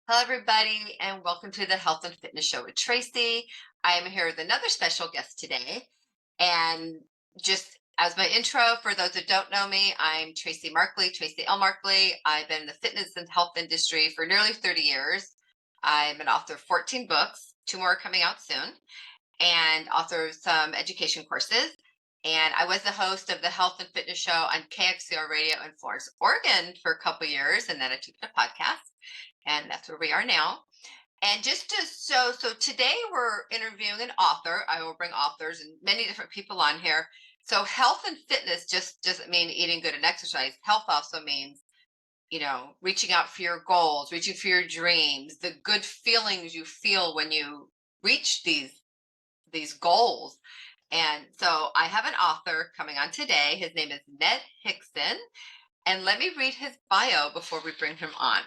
Hello, everybody, and welcome to the Health and Fitness Show with Tracy. I am here with another special guest today. And just as my intro, for those that don't know me, I'm Tracy Markley, Tracy L. Markley. I've been in the fitness and health industry for nearly 30 years. I'm an author of 14 books, two more coming out soon, and author of some education courses. And I was the host of the Health and Fitness Show on KXCR Radio in Florence, Oregon for a couple years, and then I took it to podcast, and that's where we are now. And just to so today we're interviewing an author. I will bring authors and many different people on here. So health and fitness just doesn't mean eating good and exercise. Health also means, reaching out for your goals, reaching for your dreams, the good feelings you feel when you reach these goals. And so I have an author coming on today. His name is Ned Hickson. And let me read his bio before we bring him on.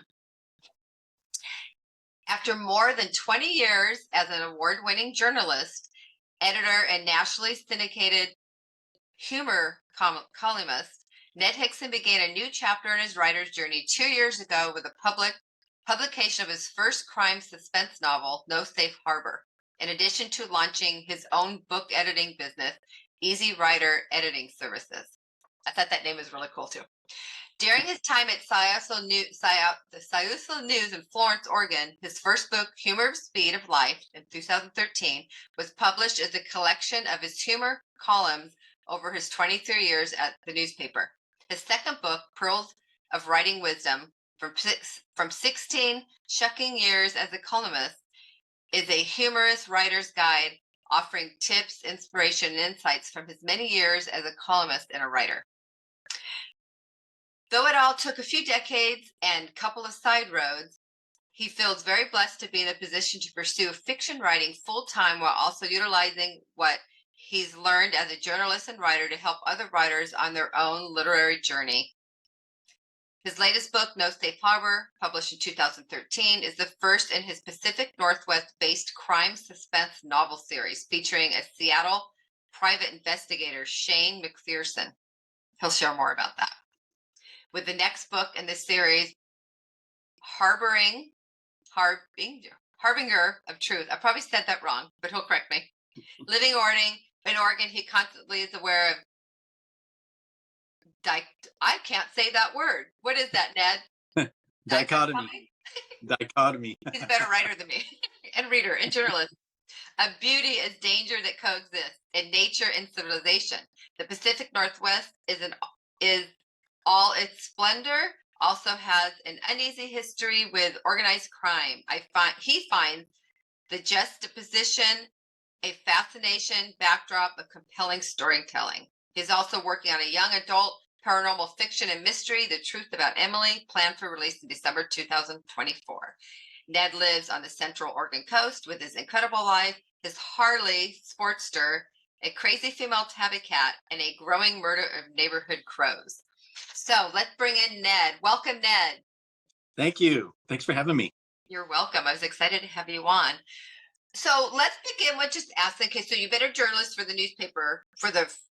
After more than 20 years as an award-winning journalist, editor, and nationally syndicated humor columnist, Ned Hickson began a new chapter in his writer's journey 2 years ago with the publication of his first crime suspense novel, No Safe Harbor, in addition to launching his own book editing business, Easy Writer Editing Services. I thought that name was really cool too. During his time at the Syusla News in Florence, Oregon, his first book, Humor of Speed of Life, in 2013, was published as a collection of his humor columns over his 23 years at the newspaper. His second book, Pearls of Writing Wisdom, from 16 shucking years as a columnist, is a humorous writer's guide offering tips, inspiration, and insights from his many years as a columnist and a writer. Though it all took a few decades and a couple of side roads, he feels very blessed to be in a position to pursue fiction writing full-time while also utilizing what he's learned as a journalist and writer to help other writers on their own literary journey. His latest book, No Safe Harbor, published in 2013, is the first in his Pacific Northwest-based crime suspense novel series featuring a Seattle private investigator, Shane McPherson. He'll share more about that. With the next book in this series, Harbinger of Truth. I probably said that wrong, but he'll correct me. Living in Oregon, he constantly is aware of I can't say that word. What is that, Ned? Dichotomy. Dichotomy. He's a better writer than me, and reader and journalist. A beauty is danger that coexist in nature and civilization. The Pacific Northwest is all its splendor, also has an uneasy history with organized crime. He finds the juxtaposition a fascination backdrop of compelling storytelling. He's also working on a young adult paranormal fiction and mystery, The Truth About Emily, planned for release in December 2024. Ned lives on the Central Oregon coast with his incredible life, his Harley Sportster, a crazy female tabby cat, and a growing murder of neighborhood crows. So let's bring in Ned. Welcome, Ned. Thank you. Thanks for having me. You're welcome. I was excited to have you on. So let's begin with just asking. Okay, so you've been a journalist for the newspaper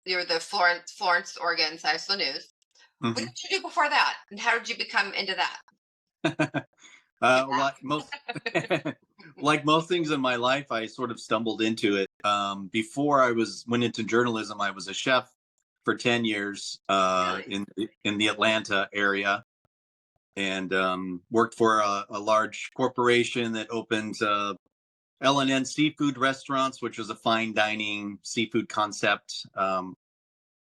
you're the Florence, Oregon Syusla News. Mm-hmm. What did you do before that, and how did you become into that? Like most things in my life, I sort of stumbled into it. Before I went into journalism, I was a chef for 10 years in the Atlanta area, and worked for a large corporation that opened L&N seafood restaurants, which was a fine dining seafood concept.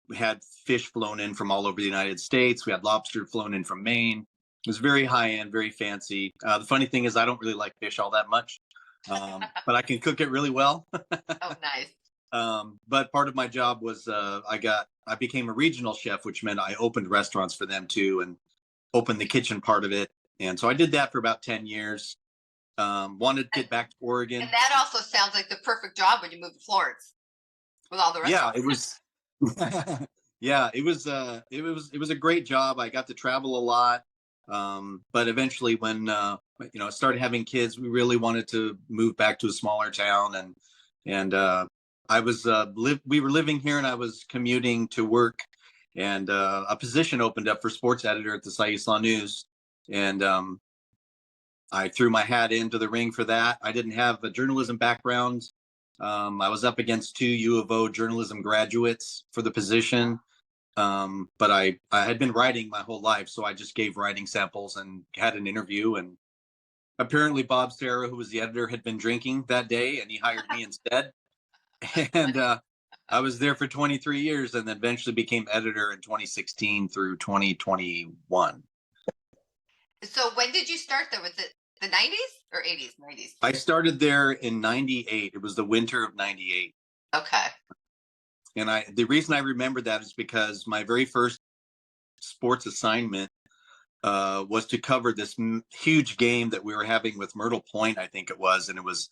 We had fish flown in from all over the United States. We had lobster flown in from Maine. It was very high end, very fancy. The funny thing is I don't really like fish all that much, but I can cook it really well. Oh, nice. But part of my job was I became a regional chef, which meant I opened restaurants for them too and opened the kitchen part of it. And so I did that for about 10 years. Wanted to get back to Oregon. And that also sounds like the perfect job when you moved to Florence with all the restaurants. Yeah, it was. Yeah, it was a great job. I got to travel a lot. But eventually when, I started having kids, we really wanted to move back to a smaller town. And we were living here and I was commuting to work, and a position opened up for sports editor at the Syusla News. And I threw my hat into the ring for that. I didn't have a journalism background. I was up against two U of O journalism graduates for the position. But I had been writing my whole life, so I just gave writing samples and had an interview. And apparently Bob Serra, who was the editor, had been drinking that day, and he hired me instead. And I was there for 23 years, and then eventually became editor in 2016 through 2021. So when did you start there? Was it the 90s or 80s? 90s. I started there in 98. It was the winter of 98. Okay. And the reason I remember that is because my very first sports assignment was to cover this huge game that we were having with Myrtle Point, I think it was. And it was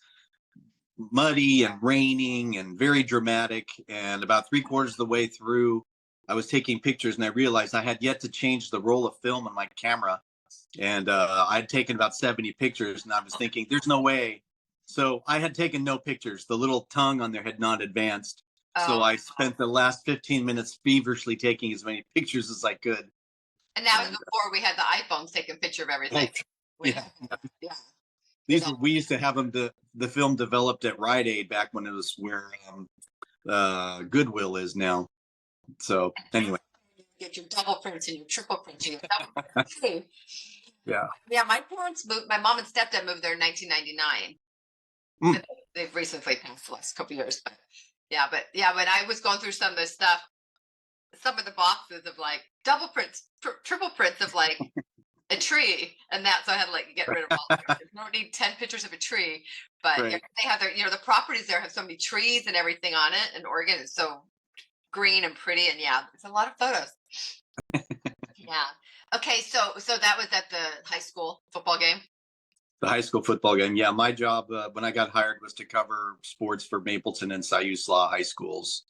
muddy and raining and very dramatic. And about 3/4 of the way through, I was taking pictures, and I realized I had yet to change the roll of film on my camera. And I'd taken about 70 pictures, and I was thinking, there's no way. So I had taken no pictures. The little tongue on there had not advanced. So I spent the last 15 minutes feverishly taking as many pictures as I could. And that was before we had the iPhones taking a picture of everything. Yeah. Yeah. We used to have them, the film developed at Rite Aid back when it was where Goodwill is now. So anyway. Get your double prints and your triple prints. And your double prints. Yeah. Yeah, my parents moved, my mom and stepdad moved there in 1999. They've recently passed the last couple of years, but when I was going through some of this stuff, some of the boxes of like double prints, triple prints of like a tree and that, so I had to like get rid of all the pictures. You don't need 10 pictures of a tree, but they have their, the properties there have so many trees and everything on it, and Oregon is so green and pretty, and it's a lot of photos. Yeah. Okay, so that was at the high school football game. The high school football game. Yeah, my job when I got hired was to cover sports for Mapleton and Siuslaw high schools.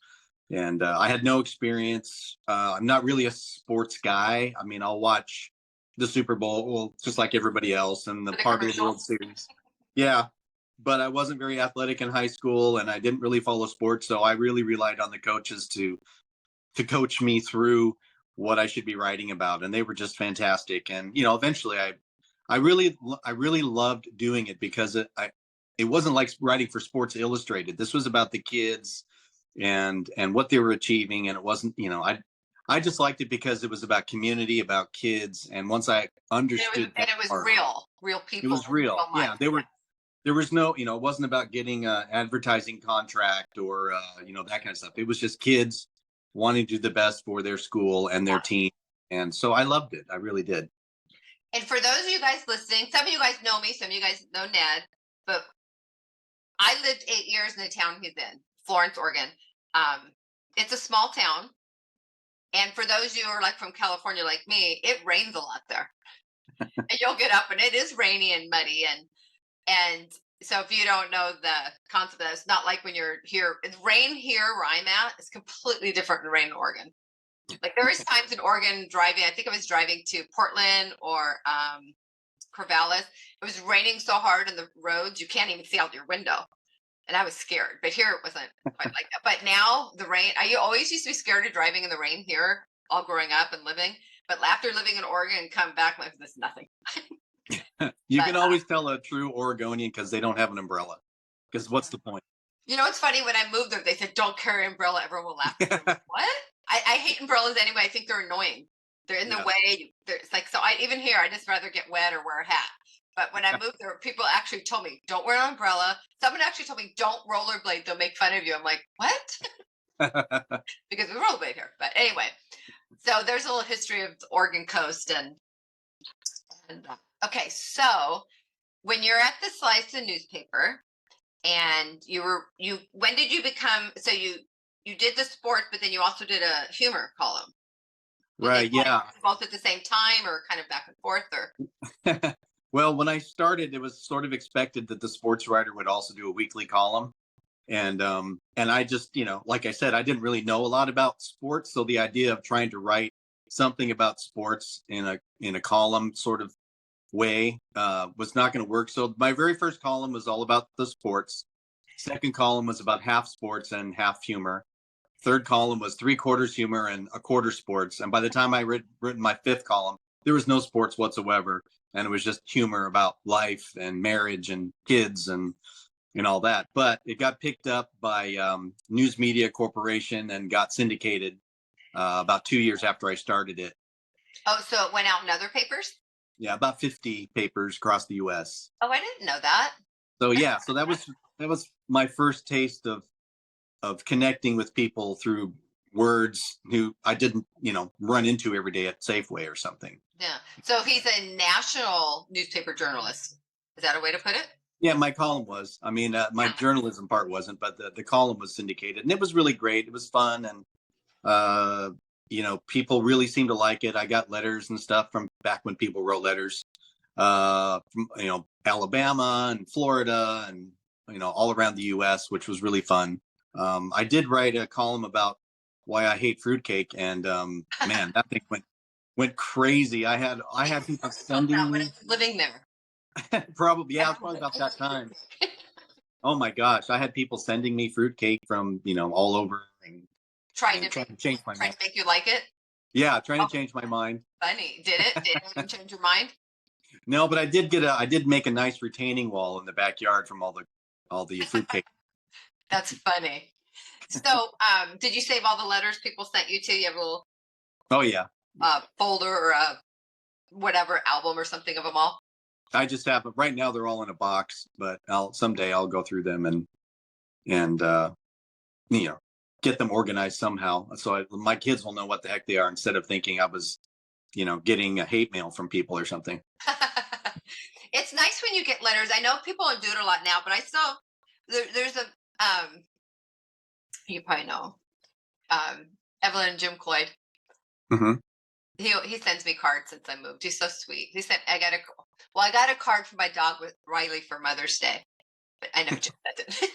And I had no experience. I'm not really a sports guy. I mean, I'll watch the Super Bowl, just like everybody else, and the part of the World Series. Yeah, but I wasn't very athletic in high school, and I didn't really follow sports. So I really relied on the coaches to coach me through what I should be writing about. And they were just fantastic. And, eventually I really loved doing it because it wasn't like writing for Sports Illustrated. This was about the kids and what they were achieving. And it wasn't, I just liked it because it was about community, about kids. And once I understood it was real people. It was real. Yeah. There was no, it wasn't about getting an advertising contract or, that kind of stuff. It was just kids wanting to do the best for their school and their team. And so I loved it. I really did. And for those of you guys listening, some of you guys know me, some of you guys know Ned, but I lived 8 years in the town he's in, Florence, Oregon. It's a small town. And for those of you who are like from California, like me, it rains a lot there. And you'll get up and it is rainy and muddy. And so if you don't know the concept of that, it's not like when you're here, rain here where I'm at is completely different than rain in Oregon. Like there is times in Oregon driving, I think I was driving to Portland or Corvallis. It was raining so hard on the roads, you can't even see out your window. And I was scared, but here it wasn't quite like that. But now the rain, I always used to be scared of driving in the rain here, all growing up and living. But after living in Oregon and come back, like this is nothing. You can always tell a true Oregonian because they don't have an umbrella. Because what's the point? It's funny, when I moved there, they said, don't carry an umbrella. Everyone will laugh. What? I hate umbrellas anyway. I think they're annoying. They're in the way. It's like, so even here, I just rather get wet or wear a hat. But when I moved there, people actually told me, don't wear an umbrella. Someone actually told me, don't rollerblade. They'll make fun of you. I'm like, what? Because we rollerblade here. But anyway, so there's a little history of the Oregon coast. And okay, so when you're at the Slice newspaper and when did you become, so you did the sports, but then you also did a humor column. Right, yeah. Both at the same time or kind of back and forth or? Well, when I started, it was sort of expected that the sports writer would also do a weekly column. And I just, like I said, I didn't really know a lot about sports. So the idea of trying to write something about sports in a column sort of way was not going to work. So my very first column was all about the sports. Second column was about half sports and half humor. Third column was 3/4 humor and 1/4 sports. And by the time I written my fifth column, there was no sports whatsoever, and it was just humor about life and marriage and kids and all that. But it got picked up by News Media Corporation and got syndicated about 2 years after I started it. Oh, so it went out in other papers? Yeah, about 50 papers across the U.S. Oh, I didn't know that. So yeah, so that was my first taste of connecting with people through words who I didn't, run into every day at Safeway or something. Yeah. So he's a national newspaper journalist. Is that a way to put it? Yeah, my column was. I mean, my journalism part wasn't, but the column was syndicated, and it was really great. It was fun, and people really seemed to like it. I got letters and stuff from back when people wrote letters, from Alabama and Florida, and all around the U.S., which was really fun. I did write a column about why I hate fruitcake, and man, that thing went crazy. I had people sending When I me was living there. probably yeah, it was probably about that time. Oh my gosh, I had people sending me fruitcake from all over and Trying to trying to change my trying mind. to make you like it. Yeah, trying Oh, to change my mind. funny. Did it? Did it change your mind? No, but I did make a nice retaining wall in the backyard from all the fruitcake. That's funny. So, did you save all the letters people sent you to? You have a little Oh yeah, folder or a whatever album or something of them all? I just have right now they're all in a box, but someday I'll go through them and you know get them organized somehow, so my kids will know what the heck they are instead of thinking I was getting a hate mail from people or something. It's nice when you get letters. I know people don't do it a lot now, but I still there's a you probably know um, Evelyn and Jim Cloyd. Hmm. He sends me cards since I moved. He's so sweet. He sent I got a card for my dog with Riley for Mother's Day, but I never checked that.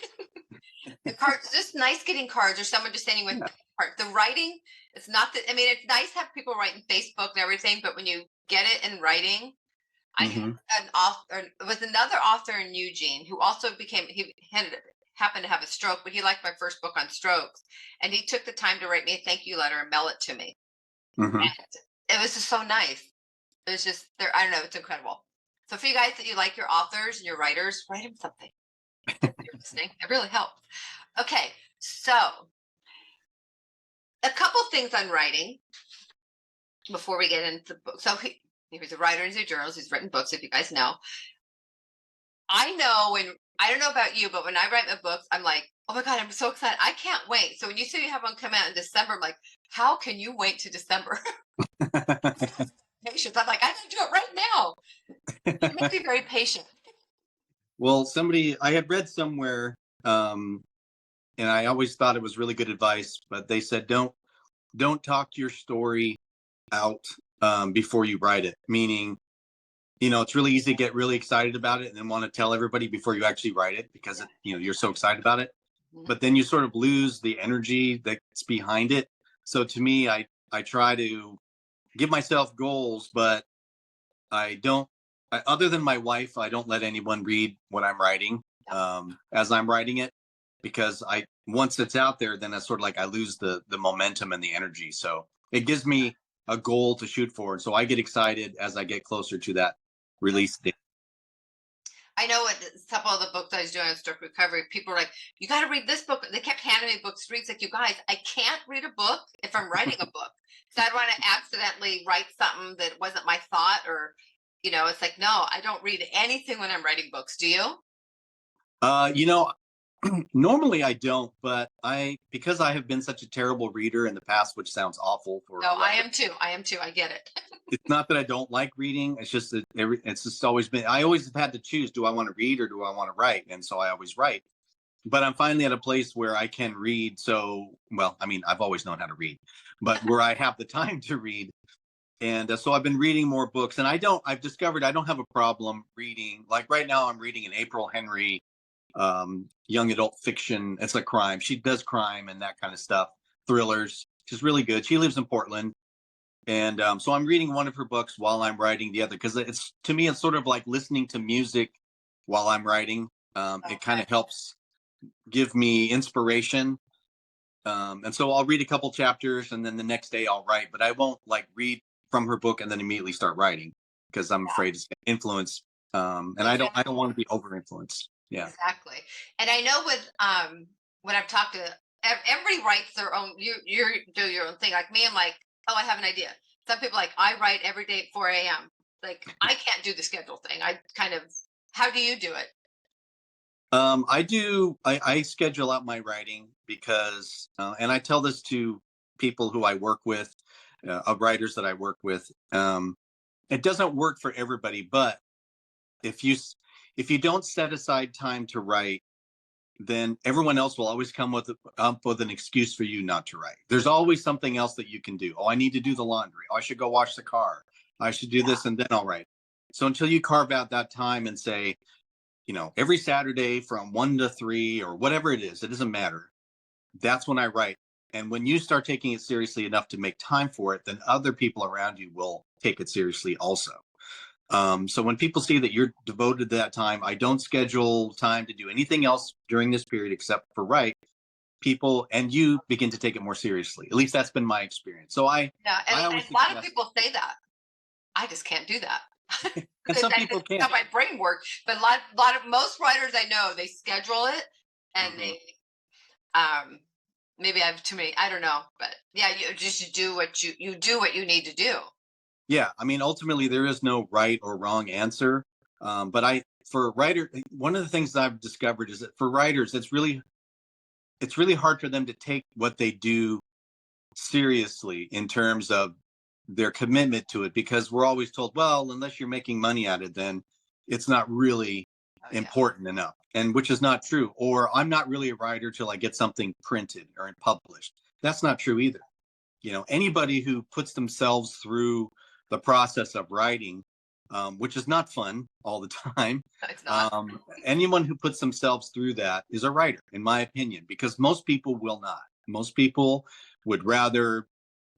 The cards just nice getting cards or someone just sending with Yeah. cards. The writing, it's not that. I mean, it's nice to have people writing Facebook and everything, but when you get it in writing, I had Hmm. an author with another author in Eugene who also happened to have a stroke, but he liked my first book on strokes, and he took the time to write me a thank you letter and mail it to me. Hmm. And it was just so nice. It was just there. I don't know. It's incredible. So for you guys that you like your authors and your writers, write them something. If you're listening, it really helps. Okay, so a couple things on writing before we get into the book. So he's a writer, he's a journalist, he's written books. If you guys know, I know when I don't know about you, but when I write my books, I'm like, oh my god, I'm so excited! I can't wait. So when you say you have one come out in December, I'm like, how can you wait to December? Patience. I'm like, I can do it right now. You must be very patient. Well, I had read somewhere, and I always thought it was really good advice, but they said don't talk your story out before you write it. Meaning, it's really easy to get really excited about it and then want to tell everybody before you actually write it because you're so excited about it. Mhm. But then you sort of lose the energy that's behind it. So to me, I try to give myself goals, but I don't. Other than my wife, I don't let anyone read what I'm writing as I'm writing it because I once it's out there, then it's sort of like I lose the momentum and the energy. So it gives me a goal to shoot for, and so I get excited as I get closer to that release date. I know what a couple of the books I was doing on stroke recovery, people were like, you got to read this book. They kept handing me books to read. It's like, you guys, I can't read a book if I'm writing a book. So I don't want to accidentally write something that wasn't my thought or, it's like, no, I don't read anything when I'm writing books. Do you? Uh, you know, Normally I don't, but because I have been such a terrible reader in the past, which sounds awful for No, a I writer. am too. I am too. I get it. It's not that I don't like reading. It's just that it's just always been. I always have had to choose: do I want to read or do I want to write? And so I always write. But I'm finally at a place where I can read. So, well, I mean, I've always known how to read, but where I have the time to read. And so I've been reading more books, and I've discovered I don't have a problem reading. Like right now, I'm reading an April Henry young adult fiction. It's a crime. She does crime and that kind of stuff, thrillers. She's really good. She lives in Portland. And so I'm reading one of her books while I'm writing the other because it's to me, it's sort of like listening to music while I'm writing. It kind Okay. of helps give me inspiration. And so I'll read a couple chapters and then the next day I'll write, but I won't like read from her book and then immediately start writing because I'm Yeah. afraid it's going to influence. And I don't want to be over influenced. Yeah. Exactly. And I know with when I've talked to everybody writes their own, you do your own thing. Like me, I'm like, oh, I have an idea. Some people like I write every day at 4 a.m. Like I can't do the schedule thing. I kind of how do you do it? I schedule out my writing because, and I tell this to people who I work with, writers that I work with. It doesn't work for everybody, but if you s- if you don't set aside time to write, then everyone else will always come up with an excuse for you not to write. There's always something else that you can do. Oh, I need to do the laundry. Oh, I should go wash the car. I should do Yeah. this and then I'll write. So until you carve out that time and say, every Saturday from 1 to 3 or whatever it is, it doesn't matter. That's when I write. And when you start taking it seriously enough to make time for it, then other people around you will take it seriously also. So when people see that you're devoted to that time, I don't schedule time to do anything else during this period except for write. People and you begin to take it more seriously. At least that's been my experience. So I Yeah. I And always a lot of suggest, people say that. I just can't do that. and some people That's how can. my brain works. But a lot of most writers I know, they schedule it and Mhm. they um maybe I have too many, I don't know. But yeah, you do what you do what you need to do. Yeah, I mean, ultimately, there is no right or wrong answer. But for a writer, one of the things that I've discovered is that for writers, it's really hard for them to take what they do seriously in terms of their commitment to it because we're always told, well, unless you're making money at it, then it's not really Oh yeah. important enough, and which is not true. Or I'm not really a writer till I get something printed or published. That's not true either. Anybody who puts themselves through the process of writing, which is not fun all the time, No, it's not. anyone who puts themselves through that is a writer, in my opinion, because most people will not. Most people would rather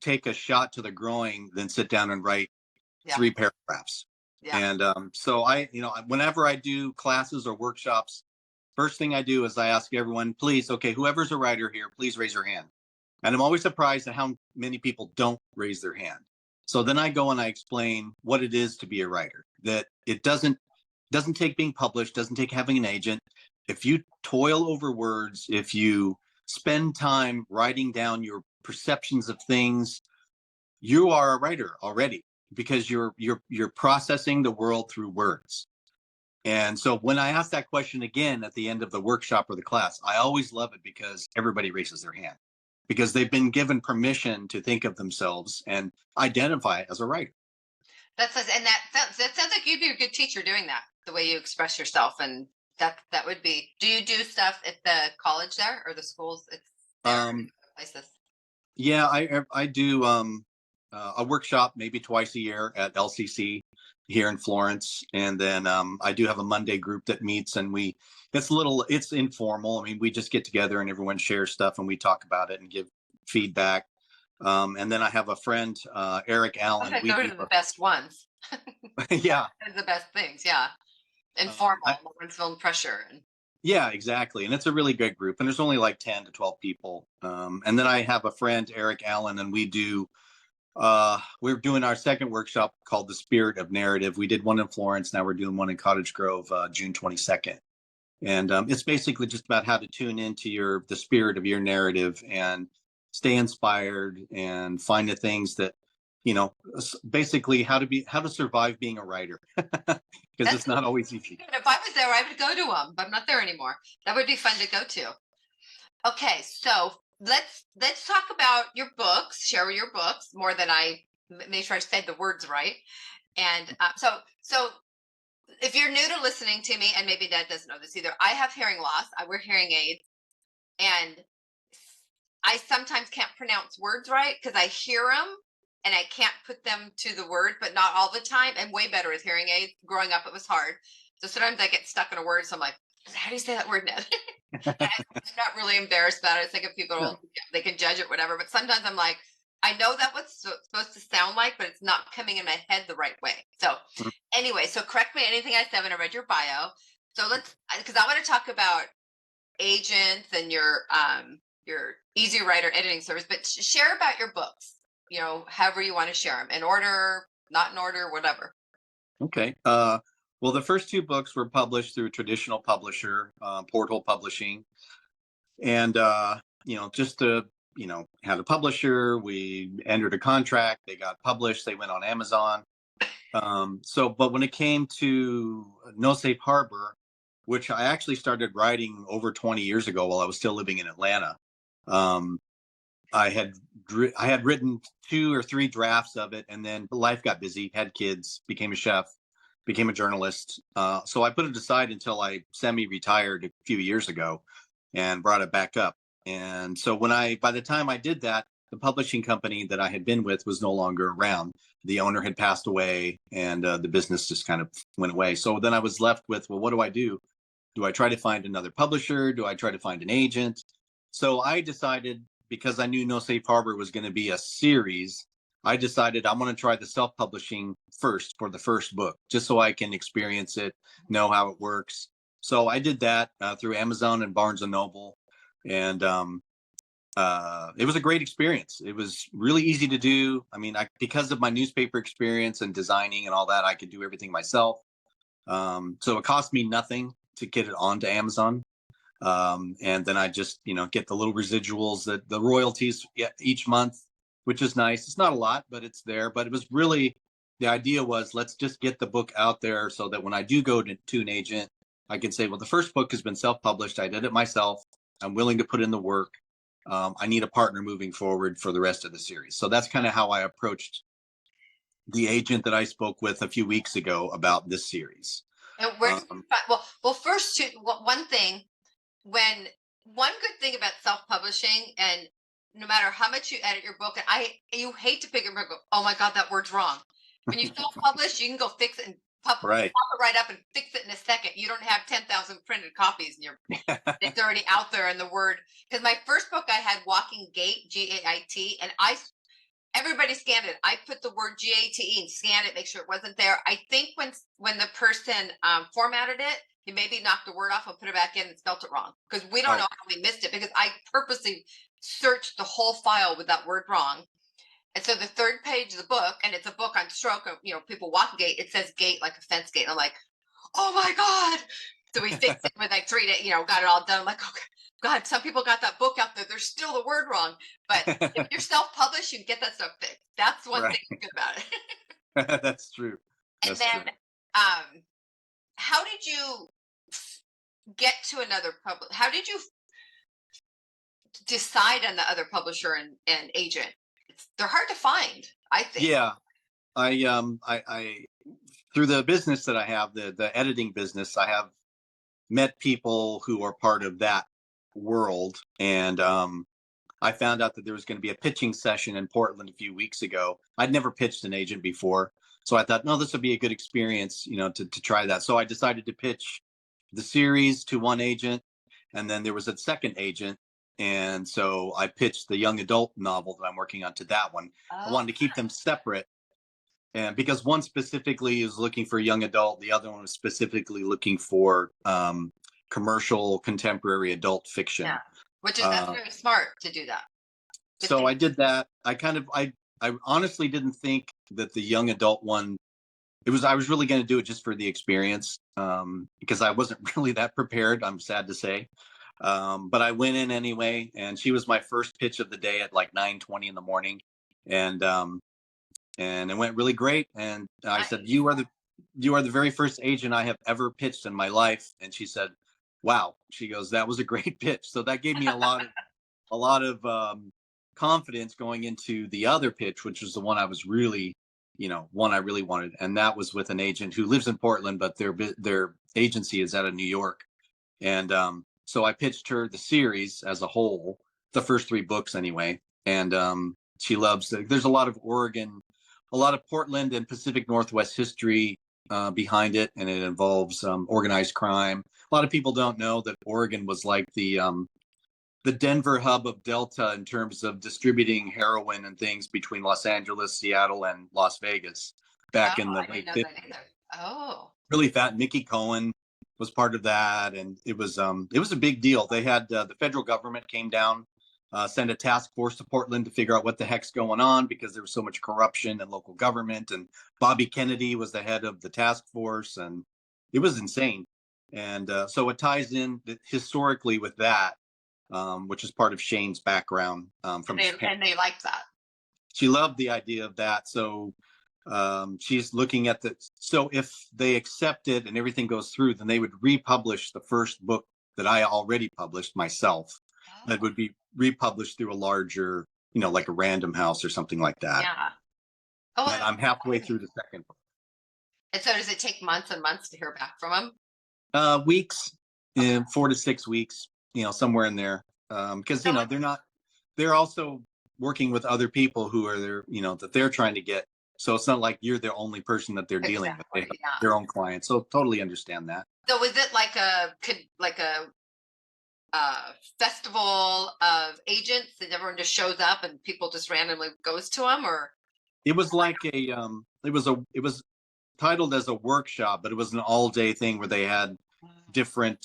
take a shot to the groin than sit down and write Yeah. 3 paragraphs. Yeah. And so whenever I do classes or workshops, first thing I do is I ask everyone, please, okay, whoever's a writer here, please raise your hand. And I'm always surprised at how many people don't raise their hand. So then I go and I explain what it is to be a writer, that it doesn't take being published, doesn't take having an agent. If you toil over words, if you spend time writing down your perceptions of things, you are a writer already because you're processing the world through words. And so when I ask that question again at the end of the workshop or the class, I always love it because everybody raises their hand because they've been given permission to think of themselves and identify as a writer. And that sounds like you'd be a good teacher doing that, the way you express yourself. And that would be, do you do stuff at the college there or the schools it's there Um, places? yeah, I do a workshop maybe twice a year at LCC here in Florence, and then I do have a Monday group that meets, and it's informal. I mean, we just get together and everyone shares stuff, and we talk about it and give feedback. And then I have a friend, Eric Allen. Sometimes We those do, are the best ones. yeah, Those are the best things, yeah. I, Informal, no one's feeling pressure. And yeah, exactly. And it's a really good group, and there's only like 10 to 12 people. And then I have a friend, Eric Allen, and we're doing our second workshop called The Spirit of Narrative. We did one in Florence. Now we're doing one in Cottage Grove, June 22nd. And it's basically just about how to tune into the spirit of your narrative and stay inspired and find the things that, basically how to survive being a writer because that's it's not always easy. good. If I was there, I would go to them, but I'm not there anymore. That would be fun to go to. Okay, so let's talk about your books. Share your books more than make sure I said the words right. And so if you're new to listening to me, and maybe Dad doesn't know this either, I have hearing loss. I wear hearing aids, and I sometimes can't pronounce words right because I hear them and I can't put them to the word, but not all the time. And way better with hearing aids. Growing up, it was hard. So sometimes I get stuck in a word. So I'm like, how do you say that word, Ned? And I'm not really embarrassed about it. I think if people, No. they can judge it, whatever. But sometimes I'm like, I know that what's supposed to sound like, but it's not coming in my head the right way. So anyway, so correct me anything I said when I read your bio. So because I want to talk about agents and your Easy Writer editing service, but share about your books. however you want to share them, in order, not in order, whatever. Okay. Well, the first two books were published through a traditional publisher, Portal Publishing, and just to had a publisher. We entered a contract. They got published. They went on Amazon. But when it came to No Safe Harbor, which I actually started writing over 20 years ago while I was still living in Atlanta, um, I had written two or three drafts of it, and then life got busy. Had kids, became a chef, became a journalist. So I put it aside until I semi-retired a few years ago, and brought it back up. And so by the time I did that, the publishing company that I had been with was no longer around. The owner had passed away, and the business just kind of went away. So then I was left with, well, what do I do? Do I try to find another publisher? Do I try to find an agent? So I decided, because I knew No Safe Harbor was going to be a series, I decided I'm going to try the self-publishing first for the first book, just so I can experience it, know how it works. So I did that through Amazon and Barnes and Noble, and it was a great experience. It was really easy to do. I mean, because of my newspaper experience and designing and all that, I could do everything myself. So it cost me nothing to get it onto Amazon. And then I just, get the little residuals, that the royalties each month, which is nice. It's not a lot, but it's there. But it was really, the idea was, let's just get the book out there so that when I do go to an agent, I can say, well, the first book has been self-published. I did it myself. I'm willing to put in the work. I need a partner moving forward for the rest of the series. So that's kind of how I approached the agent that I spoke with a few weeks ago about this series. And where did you find, well, first, one thing, one good thing about self-publishing, and no matter how much you edit your book, and you hate to pick a book, oh my God, that word's wrong. When you self-publish, you can go fix it and pop Right. it right up and fix it in a second. You don't have 10,000 printed copies, and it's already out there in the word. Because my first book, I had Walking Gait, Gait, and everybody scanned it. I put the word GATE and scanned it, make sure it wasn't there. I think when the person formatted it, he maybe knocked the word off and put it back in and spelt it wrong, because we don't know how we missed it, because I purposely searched the whole file with that word wrong. And so the third page of the book, and it's a book on stroke, people walking gait, it says gate like a fence gate. And I'm like, oh my God. So we fixed it with like 3 days, got it all done. I'm like, okay, God, some people got that book out there. There's still the word wrong. But if you're self-published, you get that stuff fixed. That's one thing good about it. That's true. That's and then, true. How did you get to another how did you decide on the other publisher and agent? They're hard to find, I think. Yeah. I through the business that I have, the editing business, I have met people who are part of that world. And I found out that there was going to be a pitching session in Portland a few weeks ago. I'd never pitched an agent before. So I thought, no, this would be a good experience, to try that. So I decided to pitch the series to one agent. And then there was a second agent. And so I pitched the young adult novel that I'm working on to that one. I wanted to keep them separate. And because one specifically is looking for young adult, the other one was specifically looking for commercial contemporary adult fiction. Yeah, which is that's very smart to do that. So I did that. I honestly didn't think that the young adult one, I was really going to do it just for the experience, because I wasn't really that prepared, I'm sad to say. But I went in anyway, and she was my first pitch of the day at like 9:20 in the morning. And it went really great. And I said, you are the very first agent I have ever pitched in my life. And she said, wow. She goes, that was a great pitch. So that gave me a lot of confidence going into the other pitch, which was the one I was really, one I really wanted. And that was with an agent who lives in Portland, but their agency is out of New York. And so I pitched her the series as a whole, the first 3 books anyway. And she loves there's a lot of Oregon, a lot of Portland and Pacific Northwest history behind it, and it involves organized crime. A lot of people don't know that Oregon was like the Denver hub of Delta in terms of distributing heroin and things between Los Angeles, Seattle, and Las Vegas back in the late 50s. Oh, really fat. Mickey Cohen was part of that, and it was a big deal. They had the federal government came down sent a task force to Portland to figure out what the heck's going on because there was so much corruption in local government. And Bobby Kennedy was the head of the task force, and it was insane. And so it ties in historically with that, which is part of Shane's background from Japan. And they like that. She loved the idea of that. So she's looking at so if they accept it and everything goes through, then they would republish the first book that I already published myself. Oh. That would be republished through a larger, like a Random House or something like that. Yeah. Oh, and I'm halfway through the second book. And so does it take months and months to hear back from them? Weeks, 4 to 6 weeks, somewhere in there. Because, they're also working with other people who are there, that they're trying to get. So it's not like you're the only person that they're dealing with. They have their own clients. So totally understand that. So is it like a festival of agents that everyone just shows up and people just randomly goes to them, or? It was like it was titled as a workshop, but it was an all-day thing where they had different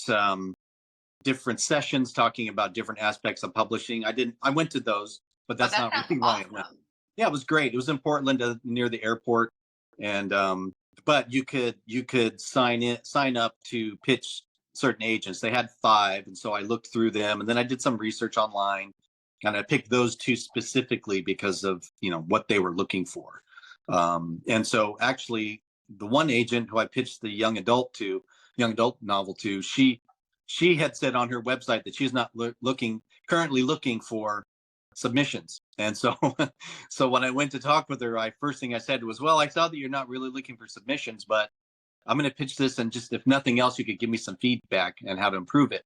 sessions talking about different aspects of publishing. I went to those, but that's not really why I went. Yeah, it was great. It was in Portland near the airport. And but you could sign up to pitch certain agents. They had 5, and so I looked through them, and then I did some research online, and I picked those 2 specifically because of what they were looking for. And so actually the one agent who I pitched the young adult novel to, she had said on her website that she's not currently looking for submissions. And so when I went to talk with her, first thing I said was, well, I saw that you're not really looking for submissions, but I'm going to pitch this, and just if nothing else, you could give me some feedback and how to improve it.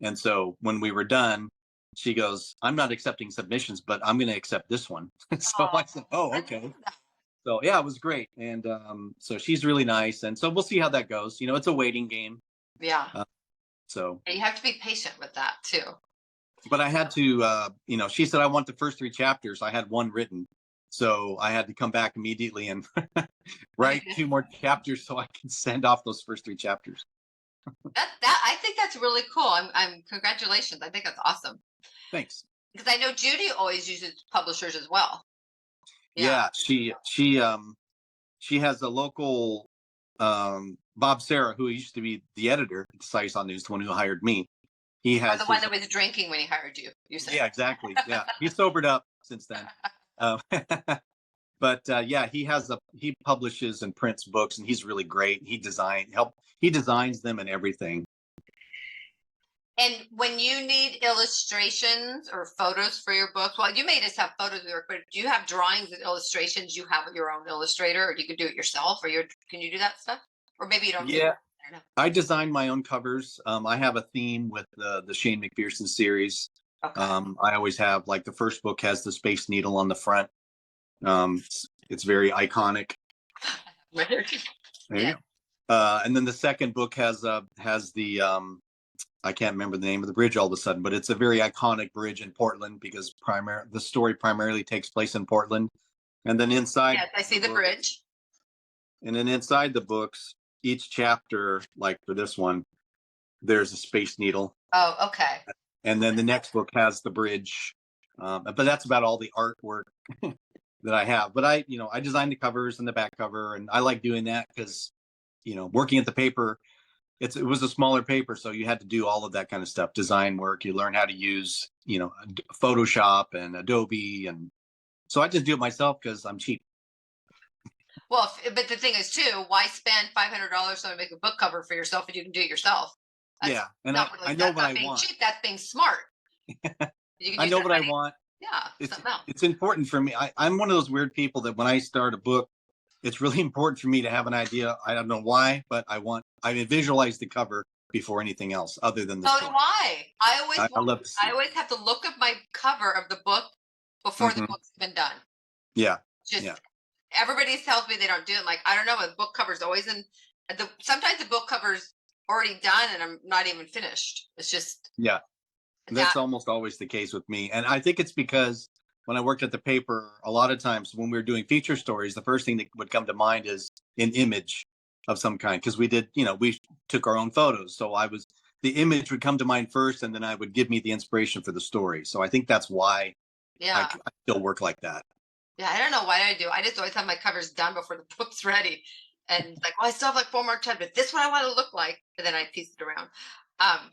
And so when we were done, she goes, I'm not accepting submissions, but I'm going to accept this one. So I said, oh, okay. So yeah, it was great. And so she's really nice. And so we'll see how that goes. It's a waiting game. Yeah. So and you have to be patient with that too. But I had to, she said, I want the first 3 chapters. I had 1 written. So I had to come back immediately and write 2 more chapters so I can send off those first 3 chapters. I think that's really cool. I'm congratulations. I think that's awesome. Thanks. Because I know Judy always uses publishers as well. Yeah, she has a local Bob Serra, who used to be the editor at the Science News, the one who hired me. He has the one that was drinking when he hired you. You said. Yeah, exactly. Yeah, he's sobered up since then. But yeah, he publishes and prints books, and he's really great. He designs them and everything. And when you need illustrations or photos for your books, well, you may just have photos of your, but do you have drawings and illustrations? You have your own illustrator, or you could do it yourself, or can you do that stuff? Or maybe you don't. Yeah, I design my own covers. I have a theme with the Shane McPherson series. Okay. I always have, like, the first book has the Space Needle on the front. It's very iconic. There you go. And then the second book has the I can't remember the name of the bridge all of a sudden, but it's a very iconic bridge in Portland because the story primarily takes place in Portland. And then inside, yes, I see the bridge. And then inside the books, each chapter, like for this one, there's a Space Needle. Oh, okay. And then the next book has the bridge. But that's about all the artwork that I have. But I designed the covers and the back cover, and I like doing that because, working at the paper, it was a smaller paper, so you had to do all of that kind of stuff, design work. You learn how to use, Photoshop and Adobe, and so I just do it myself because I'm cheap. Well, but the thing is too, why spend $500 to make a book cover for yourself if you can do it yourself? Yeah, and I know what I want. Cheap, that's being smart. I know what I want. Yeah, it's important for me. I'm one of those weird people that when I start a book, it's really important for me to have an idea. I don't know why, but I visualize the cover before anything else other than the story. So do I. I always have to look at my cover of the book before the book's been done. Yeah. Everybody tells me they don't do it. I'm like, I don't know. The book cover's always sometimes the book cover's already done and I'm not even finished. It's just. Yeah. That's almost always the case with me. And I think it's because when I worked at the paper, a lot of times when we were doing feature stories, the first thing that would come to mind is an image of some kind. Because we did, we took our own photos. So the image would come to mind first, and then I would give me the inspiration for the story. So I think that's why Yeah. I still work like that. Yeah. I don't know why I do. I just always have my covers done before the book's ready. And it's like, well, I still have like 4 more chapters. This one I want to look like. And then I piece it around. Um,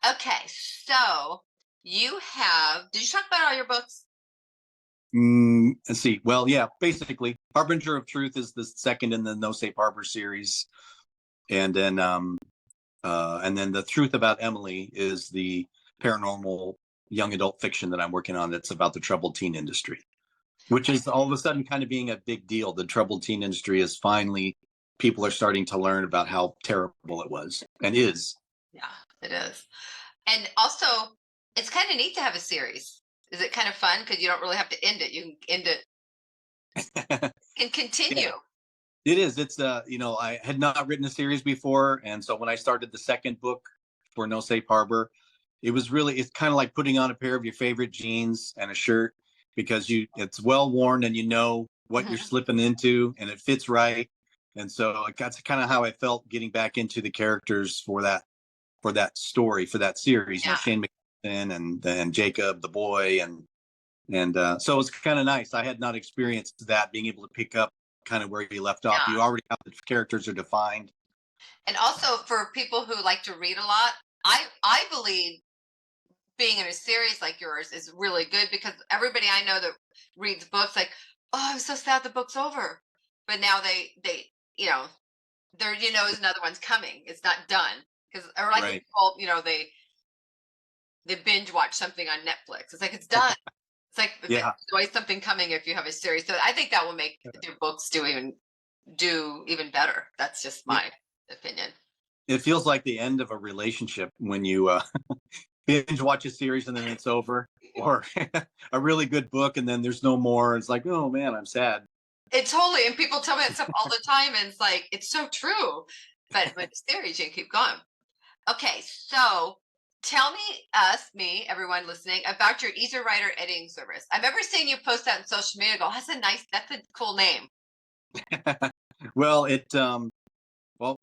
okay. So did you talk about all your books? Let's see. Well, yeah, basically, Harbinger of Truth is the second in the No Safe Harbor series, and then the Truth About Emily is the paranormal young adult fiction that I'm working on. That's about the troubled teen industry, which is all of a sudden kind of being a big deal. The troubled teen industry is finally, people are starting to learn about how terrible it was and is. Yeah, it is. And also, it's kind of neat to have a series. Is it kind of fun? Because you don't really have to end it. You can end it and continue. Yeah. It is. It's I had not written a series before, and so when I started the second book for No Safe Harbor, it's kind of like putting on a pair of your favorite jeans and a shirt, because it's well worn and you know what you're Mhm. slipping into and it fits right. And so that's kind of how I felt getting back into the characters for that story, for that series. Yeah. Shane McMahon and then Jacob the boy, and so it's kind of nice. I had not experienced that, being able to pick up kind of where you left off. Yeah. You already have the characters are defined. And also for people who like to read a lot, I believe being in a series like yours is really good, because everybody I know that reads books like, oh, I'm so sad the book's over. But now they there is another one's coming. It's not done. Because or like when Right. people, they binge watch something on Netflix. It's like it's done. It's like there's Yeah. always something coming if you have a series. So I think that will make your books do even better. That's just It, my opinion. it feels like the end of a relationship when you binge watch a series and then it's over, or a really good book and then there's no more. It's like, oh man, I'm sad. It totally, and people tell me that stuff all the time, and it's like it's so true. But with series, you can keep going. Okay, so tell me, everyone listening, about your Easy Writer editing service. I remember seeing you post that on social media. Go, that's a cool name. Well,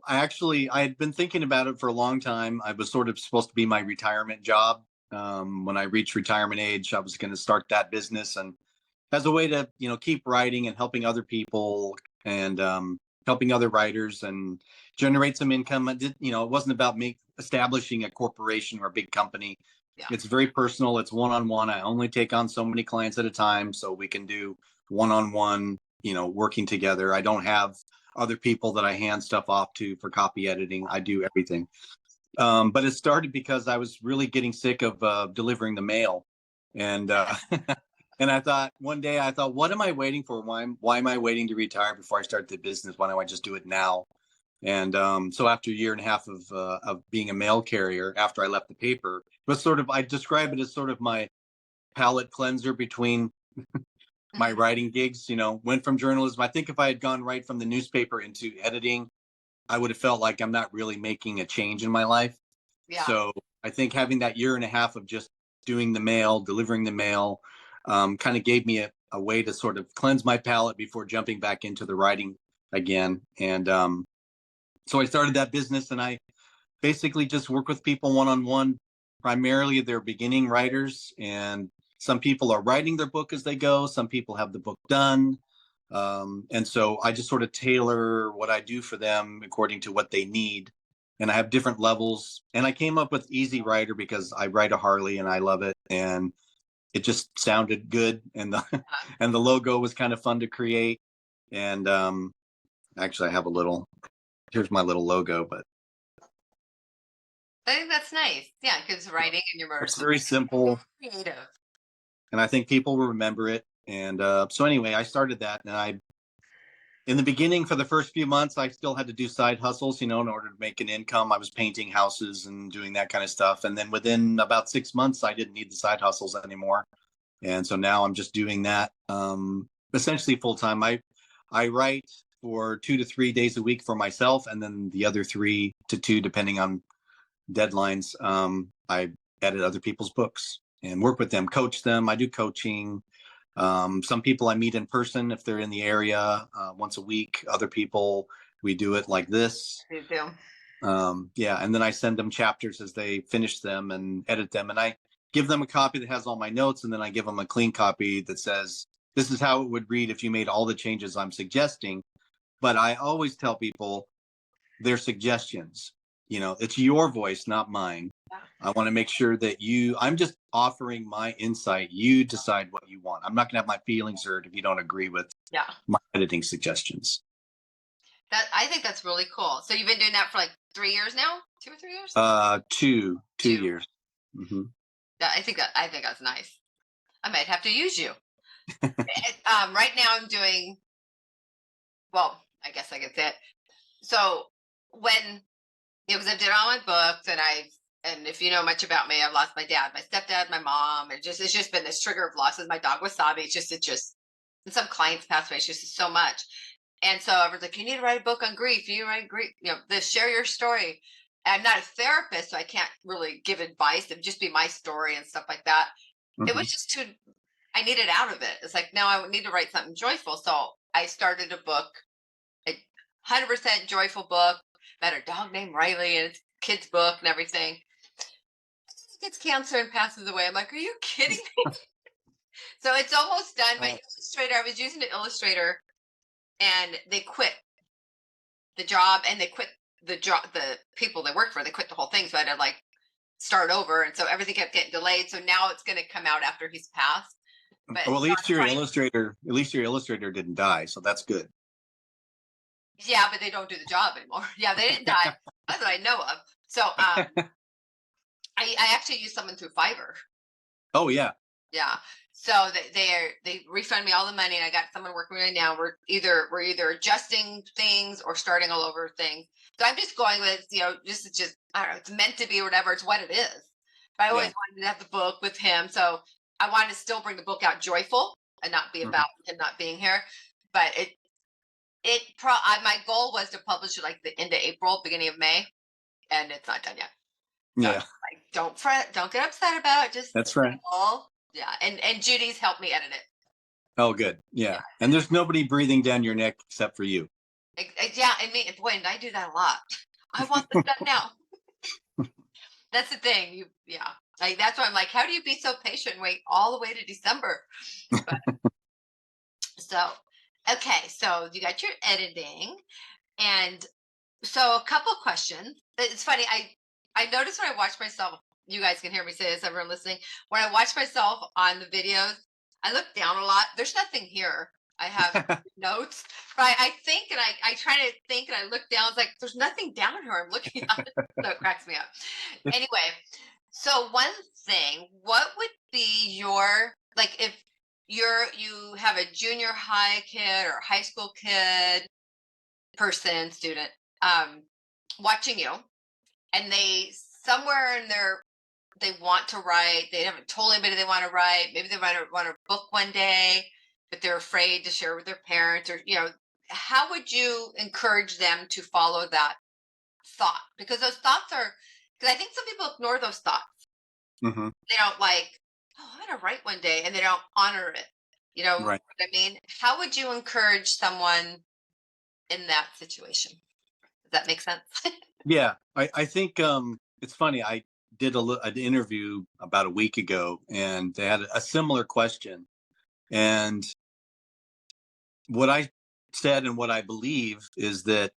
I had been thinking about it for a long time. I was sort of supposed to be my retirement job. When I reached retirement age, I was going to start that business, and as a way to, keep writing and helping other people, and helping other writers and generate some income. It wasn't about me establishing a corporation or a big company. Yeah, It's very personal. It's one-on-one. I only take on so many clients at a time, so we can do one-on-one, working together. I don't have other people that I hand stuff off to for copy editing. I do everything. But it started because I was really getting sick of delivering the mail, and and one day I thought, what am I waiting for? Why am I waiting to retire before I start the business? Why don't I just do it now? And so after a year and a half of being a mail carrier, after I left the paper, it was I describe it as sort of my palate cleanser between my mhm, writing gigs. Went from journalism. I think if I had gone right from the newspaper into editing, I would have felt like I'm not really making a change in my life. yeah, So I think having that year and a half of just doing the mail, delivering the mail, kind of gave me a way to sort of cleanse my palate before jumping back into the writing again. And so I started that business, and I basically just work with people one on one. Primarily, they're beginning writers, and some people are writing their book as they go. Some people have the book done. And so I just sort of tailor what I do for them according to what they need. And I have different levels. And I came up with Easy Writer because I ride a Harley and I love it. And it just sounded good. And the uh, and the logo was kind of fun to create. And actually I have here's my little logo, but I think that's nice. Yeah, because writing and you're more it's very simple. creative. And I think people will remember it. And so anyway, I started that, and in the beginning, for the first few months, I still had to do side hustles, in order to make an income. I was painting houses and doing that kind of stuff. And then within about 6 months, I didn't need the side hustles anymore. And so now I'm just doing that essentially full time. I write for 2 to 3 days a week for myself, and then the other 3 to 2, depending on deadlines, I edit other people's books and work with them, coach them. I do coaching. Some people I meet in person if they're in the area once a week. Other people, we do it like this. You do. Yeah, and then I send them chapters as they finish them and edit them, and I give them a copy that has all my notes, and then I give them a clean copy that says this is how it would read if you made all the changes I'm suggesting. But I always tell people they're suggestions. It's your voice, not mine. Yeah. I want to make sure that I'm just offering my insight. You decide what you want. I'm not going to have my feelings hurt if you don't agree with Yeah. my editing suggestions. I think that's really cool. So you've been doing that for like 3 years now? 2 or 3 years? Two Two. years. Mm-hmm. Yeah, I think that's nice. I might have to use you. Right now I'm doing, well, I guess I could say it. So when, because I've done all my books, and if you know much about me, I've lost my dad, my stepdad, my mom. It's just been this trigger of losses. My dog Wasabi. And some clients passed away. It's just so much. And so I was like, you need to write a book on grief. You need to write grief, share your story. I'm not a therapist, so I can't really give advice. It would just be my story and stuff like that. Mm-hmm. It was just I needed out of it. It's like, now I need to write something joyful. So I started a book, a 100% joyful book about a dog named Riley, and it's a kid's book and everything. He gets cancer and passes away. I'm like, are you kidding me? So it's almost done. My illustrator, I was using an illustrator, and they quit the job, and they quit the job. The people they worked for, they quit the whole thing. So I had to like start over, and so everything kept getting delayed. So now it's going to come out after he's passed. But well, at least your illustrator didn't die, so that's good. Yeah, but they don't do the job anymore. Yeah, they didn't die. That's what I know of. So I actually used someone through Fiverr. Oh yeah. Yeah. So they refund me all the money, and I got someone working right now. We're either adjusting things or starting all over things. So I'm just going with, just I don't know, it's meant to be or whatever. It's what it is. But I always wanted to have the book with him. So I wanted to still bring the book out joyful and not be about him not being here. But my goal was to publish it like the end of April, beginning of May, and it's not done yet. So Yeah. like, don't fret, don't get upset about it. Just that's right. Yeah, and Judy's helped me edit it. Oh, good. Yeah. And there's nobody breathing down your neck except for you. Yeah, and me, boy, and I do that a lot. I want this done now. That's the thing. Like that's why I'm like, how do you be so patient and wait all the way to December? But, okay, so you got your editing, and so a couple of questions. It's funny. I noticed when I watch myself. You guys can hear me say this, everyone listening. When I watch myself on the videos, I look down a lot. There's nothing here. I have notes, but I think, and I try to think, and I look down. It's like there's nothing down here. I'm looking at it, so it cracks me up. Anyway, so one thing, what would be your, like, if you have a junior high kid or high school kid, student, watching you, and they somewhere in their they want to write. They haven't told anybody they want to write. Maybe they want a book one day, but they're afraid to share with their parents. Or how would you encourage them to follow that thought? Because those thoughts are. Because I think some people ignore those thoughts. Mm-hmm. They don't like. Oh, I'm going to write one day, and they don't honor it. You know right. what I mean? How would you encourage someone in that situation? Does that make sense? Yeah, I think it's funny. I did an interview about a week ago, and they had a similar question. And what I said and what I believe is that,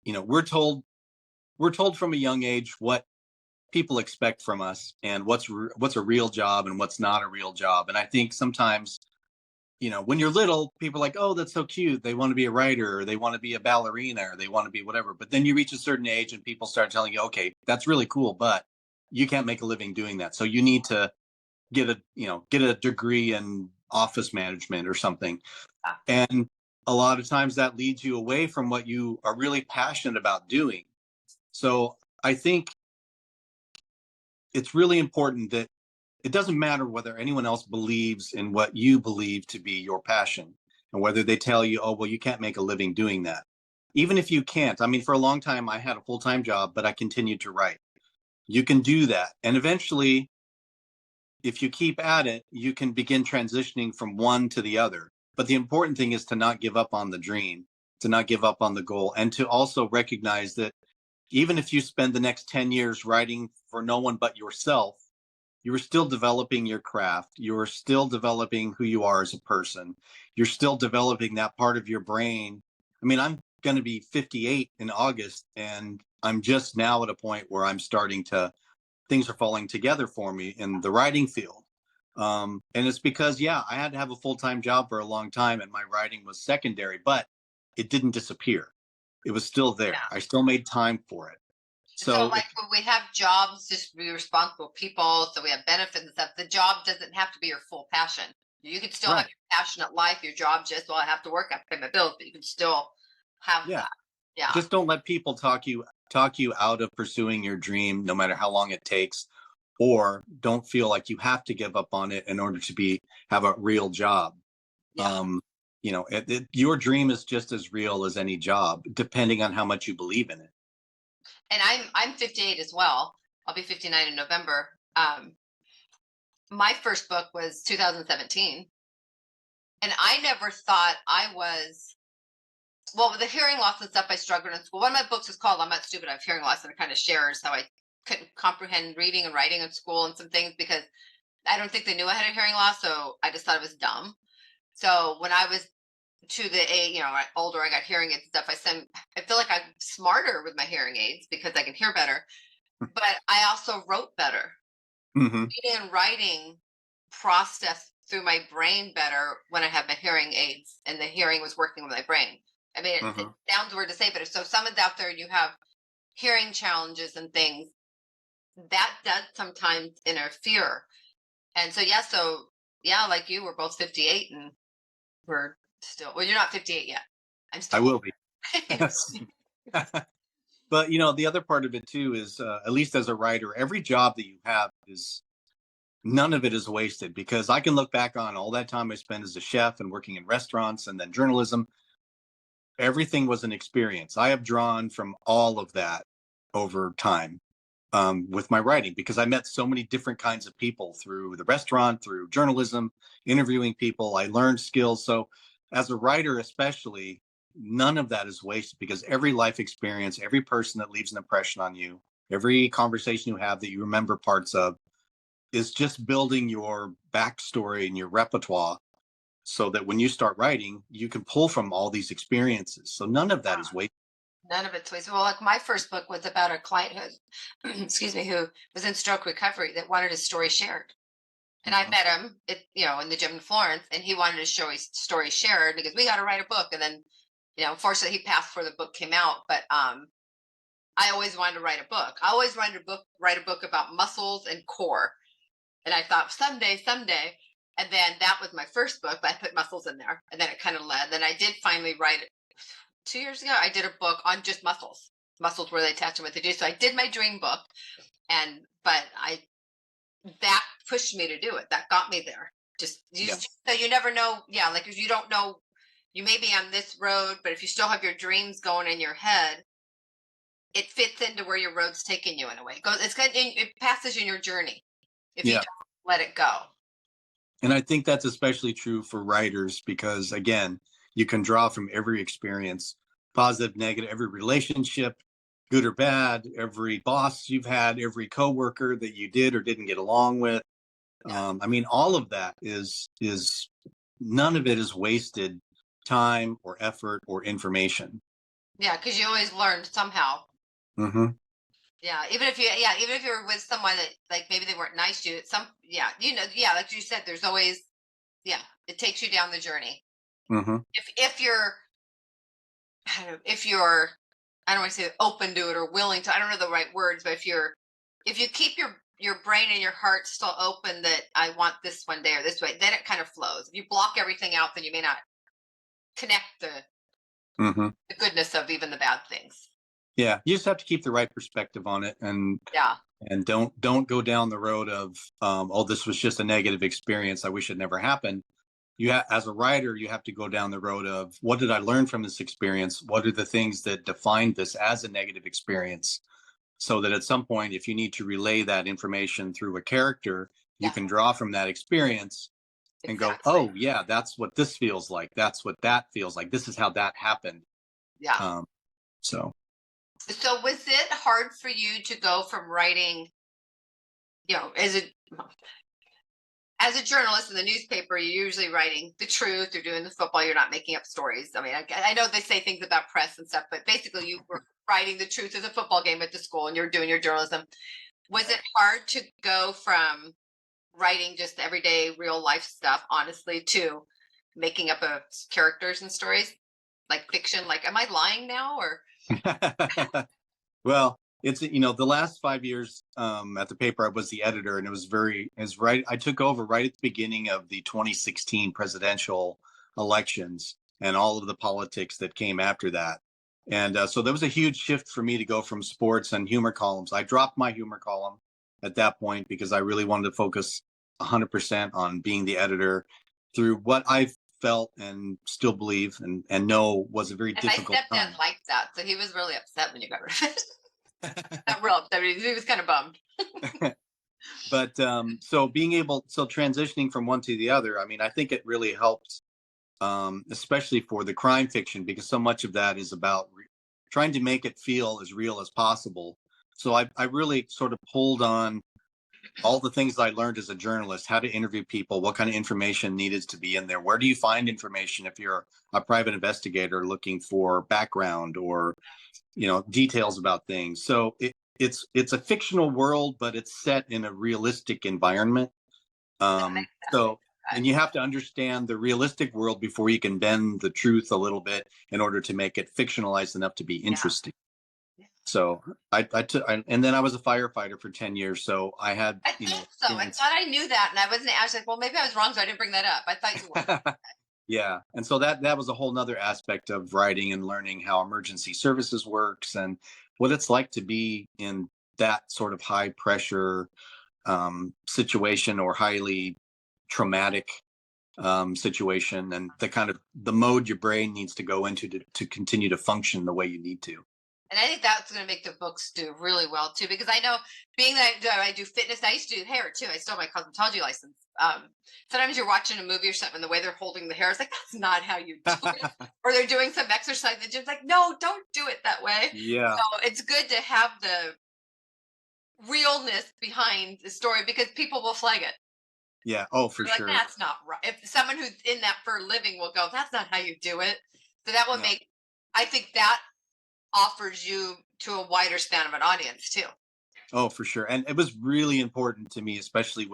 we're told from a young age what people expect from us and what's a real job and what's not a real job. And I think sometimes, when you're little, people are like, oh, that's so cute. They want to be a writer, or they want to be a ballerina, or they want to be whatever. But then you reach a certain age and people start telling you, okay, that's really cool, but you can't make a living doing that. So you need to get a degree in office management or something. And a lot of times that leads you away from what you are really passionate about doing. So I think it's really important that it doesn't matter whether anyone else believes in what you believe to be your passion, and whether they tell you, oh, well, you can't make a living doing that. Even if you can't, I mean, for a long time, I had a full-time job, but I continued to write. You can do that. And eventually, if you keep at it, you can begin transitioning from one to the other. But the important thing is to not give up on the dream. to not give up on the goal, and to also recognize that even if you spend the next 10 years writing for no one but yourself, you are still developing your craft. You are still developing who you are as a person. You're still developing that part of your brain. I mean, I'm going to be 58 in August, and I'm just now at a point where I'm starting to, things are falling together for me in the writing field. And it's because, yeah, I had to have a full-time job for a long time, and my writing was secondary, but it didn't disappear. It was still there. Yeah. I still made time for it. So So like when we have jobs, just be responsible people, so we have benefits and stuff. The job doesn't have to be your full passion. You can still have right. your passionate life. Your job just, well, I have to work, I have to pay my bills, but you can still have Yeah. that. Yeah. Just don't let people talk you out of pursuing your dream, no matter how long it takes, or don't feel like you have to give up on it in order to have a real job. Yeah. um your dream is just as real as any job, depending on how much you believe in it. And I'm 58 as well. I'll be 59 in November. My first book was 2017, and I never thought I was, well, with the hearing loss and stuff. I struggled in school. One of my books is called "I'm Not Stupid, I Have Hearing Loss," and it kind of shares how I couldn't comprehend reading and writing in school and some things because I don't think they knew I had a hearing loss, so I just thought it was dumb. So when I was to the age, older, I got hearing aids and stuff. I feel like I'm smarter with my hearing aids because I can hear better, but I also wrote better. Hmm. Reading and writing processed through my brain better when I had my hearing aids and the hearing was working with my brain. I mean, it Hmm. sounds weird to say, but if so someone's out there and you have hearing challenges and things, that does sometimes interfere. And so yeah, like you, we're both 58 and we're still, well, you're not 58 yet. I'm I still will be. But the other part of it too is, at least as a writer, every job that you have is, none of it is wasted, because I can look back on all that time I spent as a chef and working in restaurants and then journalism. Everything was an experience. I have drawn from all of that over time, with my writing, because I met so many different kinds of people through the restaurant, through journalism, interviewing people. I learned skills. So, as a writer, especially, none of that is wasted, because every life experience, every person that leaves an impression on you, every conversation you have that you remember parts of, is just building your backstory and your repertoire, so that when you start writing, you can pull from all these experiences. So none of that is wasted. none of it's wasted. Well, like my first book was about a client who, excuse me, who was in stroke recovery that wanted his story shared. And I Mhm. met him, in the gym in Florence, and he wanted to show his story shared because we got to write a book. And then, unfortunately, he passed before the book came out. But I always wanted to write a book. I always wanted to write a book about muscles and core. And I thought someday, someday. And then that was my first book, but I put muscles in there, and then it kind of led. Then I did finally write it 2 years ago. I did a book on just muscles where they attach and what they do. So I did my dream book, and but I that pushed me to do it. That got me there. Yeah. So you never know. Yeah, like if you don't know, you may be on this road, but if you still have your dreams going in your head, it fits into where your road's taking you in a way. It passes you in your journey if you Yeah. don't let it go. And I think that's especially true for writers, because, again, you can draw from every experience, positive, negative, every relationship, good or bad, every boss you've had, every coworker that you did or didn't get along with. Yeah, I mean, all of that is none of it is wasted time or effort or information. yeah, because you always learn somehow. Hmm. Yeah, even if you're with someone that like maybe they weren't nice to you, like you said, there's always, yeah, it takes you down the journey. Hmm. If you're, I don't know, if you're, I don't want to say open to it or willing to, I don't know the right words, but if you keep your brain and your heart still open that I want this one day or this way, then it kind of flows. If you block everything out, then you may not connect Hmm. the goodness of even the bad things. Yeah, you just have to keep the right perspective on it, Yeah, and don't go down the road of, oh, this was just a negative experience, I wish it never happened. As a writer, you have to go down the road of, what did I learn from this experience? What are the things that defined this as a negative experience? So that at some point, if you need to relay that information through a character, you yeah, can draw from that experience and go, exactly. oh yeah, that's what this feels like, that's what that feels like, this is how that happened. Yeah. Um, so So was it hard for you to go from writing, as a journalist in the newspaper, you're usually writing the truth. You're doing the football. You're not making up stories. I mean, I know they say things about press and stuff, but basically you were writing the truth of the football game at the school and you're doing your journalism. Was it hard to go from writing just everyday real life stuff, honestly, to making up characters and stories like fiction? Like, am I lying now or? well, it's the last 5 years at the paper, I was the editor, and is right. I took over right at the beginning of the 2016 presidential elections and all of the politics that came after that. And so there was a huge shift for me to go from sports and humor columns. I dropped my humor column at that point because I really wanted to focus 100% on being the editor through what I felt and still believe and know was a very And my difficult stepdad time. liked that, so he was really upset when you got rid of it. Not real upset. He was kind of bummed. But so transitioning from one to the other, I mean, I think it really helped, especially for the crime fiction, because so much of that is about trying to make it feel as real as possible. So I really sort of pulled on all the things I learned as a journalist, how to interview people, what kind of information needed to be in there. Where do you find information if you're a private investigator looking for background or, details about things? So it's a fictional world, but it's set in a realistic environment. That makes So, sense. and you have to understand the realistic world before you can bend the truth a little bit in order to make it fictionalized enough to be Yeah. interesting. So and then I was a firefighter for 10 years. So I had, I thought so. I thought I knew that, and I was like, well, maybe I was wrong, so I didn't bring that up. I thought you were. yeah. And so that was a whole nother aspect of writing and learning how emergency services works and what it's like to be in that sort of high pressure situation or highly traumatic situation, and the kind of the mode your brain needs to go into to continue to function the way you need to. And I think that's going to make the books do really well too, because I know being that I do fitness, I used to do hair too. I still have my cosmetology license. Sometimes you're watching a movie or something, and the way they're holding the hair is like, that's not how you do it. Or they're doing some exercise, and the gym's like, no, don't do it that way. Yeah. So it's good to have the realness behind the story because people will flag it. Yeah. Oh, for They're like, sure. that's not right. If someone who's in that for a living will go, that's not how you do it. So that would Yeah. make, I think that offers you to a wider span of an audience too. Oh, for sure. And it was really important to me, especially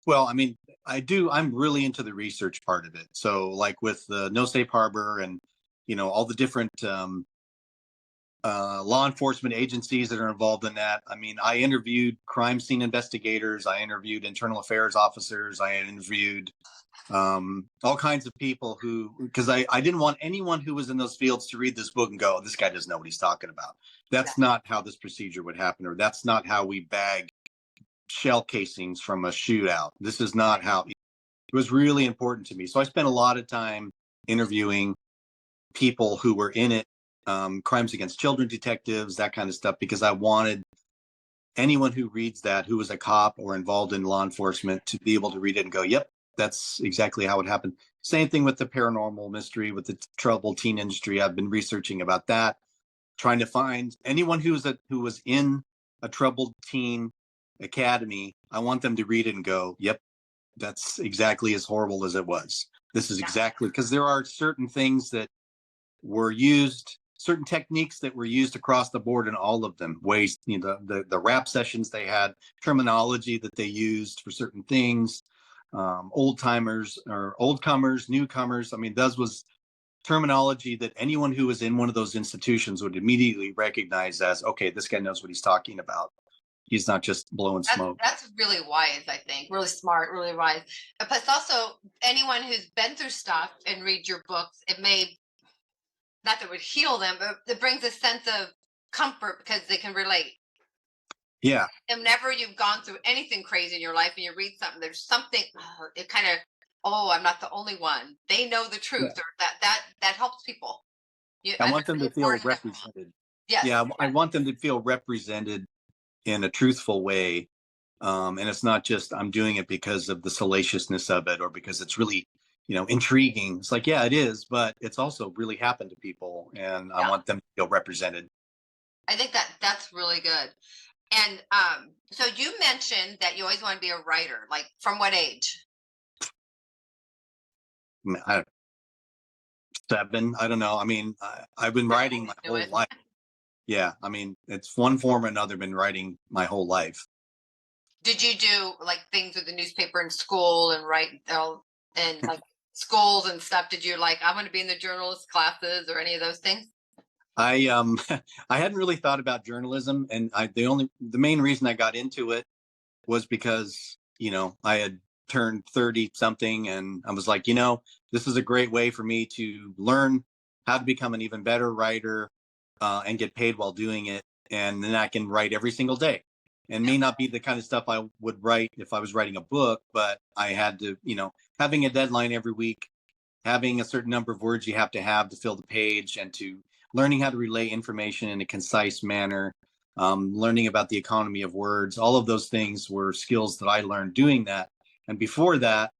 well, I mean, I'm really into the research part of it. So, like with the No Safe Harbor and, all the different law enforcement agencies that are involved in that. I mean, I interviewed crime scene investigators, I interviewed internal affairs officers, I interviewed all kinds of people because I didn't want anyone who was in those fields to read this book and go, this guy doesn't know what he's talking about. That's not how this procedure would happen, or that's not how we bag shell casings from a shootout. This is not how it was really important to me. So I spent a lot of time interviewing people who were in it, crimes against children detectives, that kind of stuff, because I wanted anyone who reads that who was a cop or involved in law enforcement to be able to read it and go, yep, that's exactly how it happened. Same thing with the paranormal mystery, with the troubled teen industry. I've been researching about that, trying to find anyone who was in a troubled teen academy. I want them to read it and go, yep, that's exactly as horrible as it was. This is exactly, because there are certain things that were used, certain techniques that were used across the board in all of them. Ways, the rap sessions they had, terminology that they used for certain things, old timers or old comers, newcomers. I mean, that was terminology that anyone who was in one of those institutions would immediately recognize as, okay, this guy knows what he's talking about. He's not just blowing smoke. That's really wise, I think. Really smart, really wise. But also, anyone who's been through stuff and read your books, it may, not that it would heal them, but it brings a sense of comfort because they can relate. Yeah. And whenever you've gone through anything crazy in your life and you read something, there's something, it kind of, oh, I'm not the only one. They know the truth, or that helps people. I That's want them really to feel important. represented. Yes. Yeah, I want them to feel represented in a truthful way. And it's not just I'm doing it because of the salaciousness of it or because it's really intriguing. It's like, yeah, it is, but it's also really happened to people, and I Yeah. want them to feel represented. I think that that's really good. And so you mentioned that you always want to be a writer. Like from what age? I, 7, I don't know. I mean, I've been I writing always my knew whole it. life. Yeah, I mean, it's one form or another. Been writing my whole life. Did you do like things with the newspaper in school and write and like schools and stuff? Did you like I want to be in the journalist classes or any of those things? I I hadn't really thought about journalism, and the main reason I got into it was because I had turned 30 something, and I was like, this is a great way for me to learn how to become an even better writer, and get paid while doing it, and then I can write every single day. And may not be the kind of stuff I would write if I was writing a book, but I had to, having a deadline every week, having a certain number of words you have to fill the page, and to learning how to relay information in a concise manner, learning about the economy of words. All of those things were skills that I learned doing that. And before that,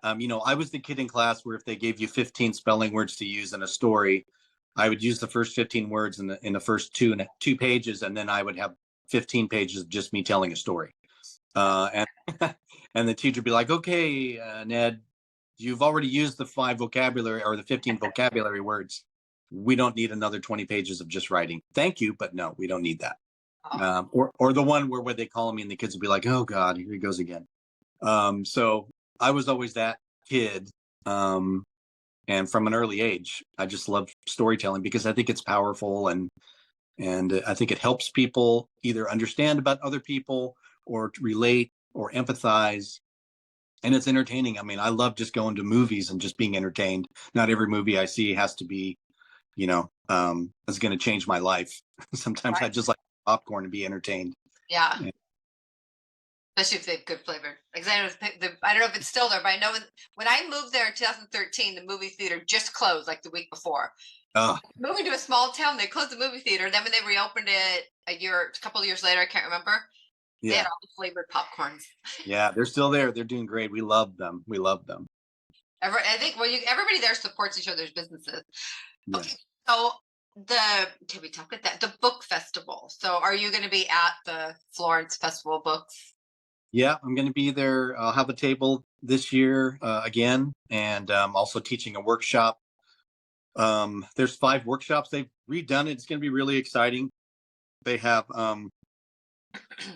I was the kid in class where if they gave you 15 spelling words to use in a story, I would use the first 15 words in the first two pages, and then I would have 15 pages of just me telling a story. And and the teacher would be like, "Okay, Ned, you've already used the 5 vocabulary or the 15 vocabulary words. We don't need another 20 pages of just writing. Thank you, but no, we don't need that." Oh, Or the one where they call me and the kids will be like, "Oh God, here he goes again." So I was always that kid. And from an early age, I just love storytelling because I think it's powerful, and I think it helps people either understand about other people or to relate or empathize, and it's entertaining. I mean, I love just going to movies and just being entertained. Not every movie I see has to be, is going to change my life. Sometimes I right. just like popcorn and be entertained. Yeah. Yeah. Especially if they have good flavor. Like I, know I don't know if it's still there, but I know when I moved there in 2013, the movie theater just closed like the week before. Oh, Moving to a small town, they closed the movie theater. Then when they reopened it a couple of years later, I can't remember. They had yeah. all the flavored popcorns. Yeah. They're still there. They're doing great. We love them. We love them. I think everybody there supports each other's businesses. Okay, Yes. so can we talk about that? The book festival. So are you going to be at the Florence Festival of Books? Yeah. I'm going to be there. I'll have a table this year, again, and also teaching a workshop. There's 5 workshops. They've redone it. It's going to be really exciting. They have going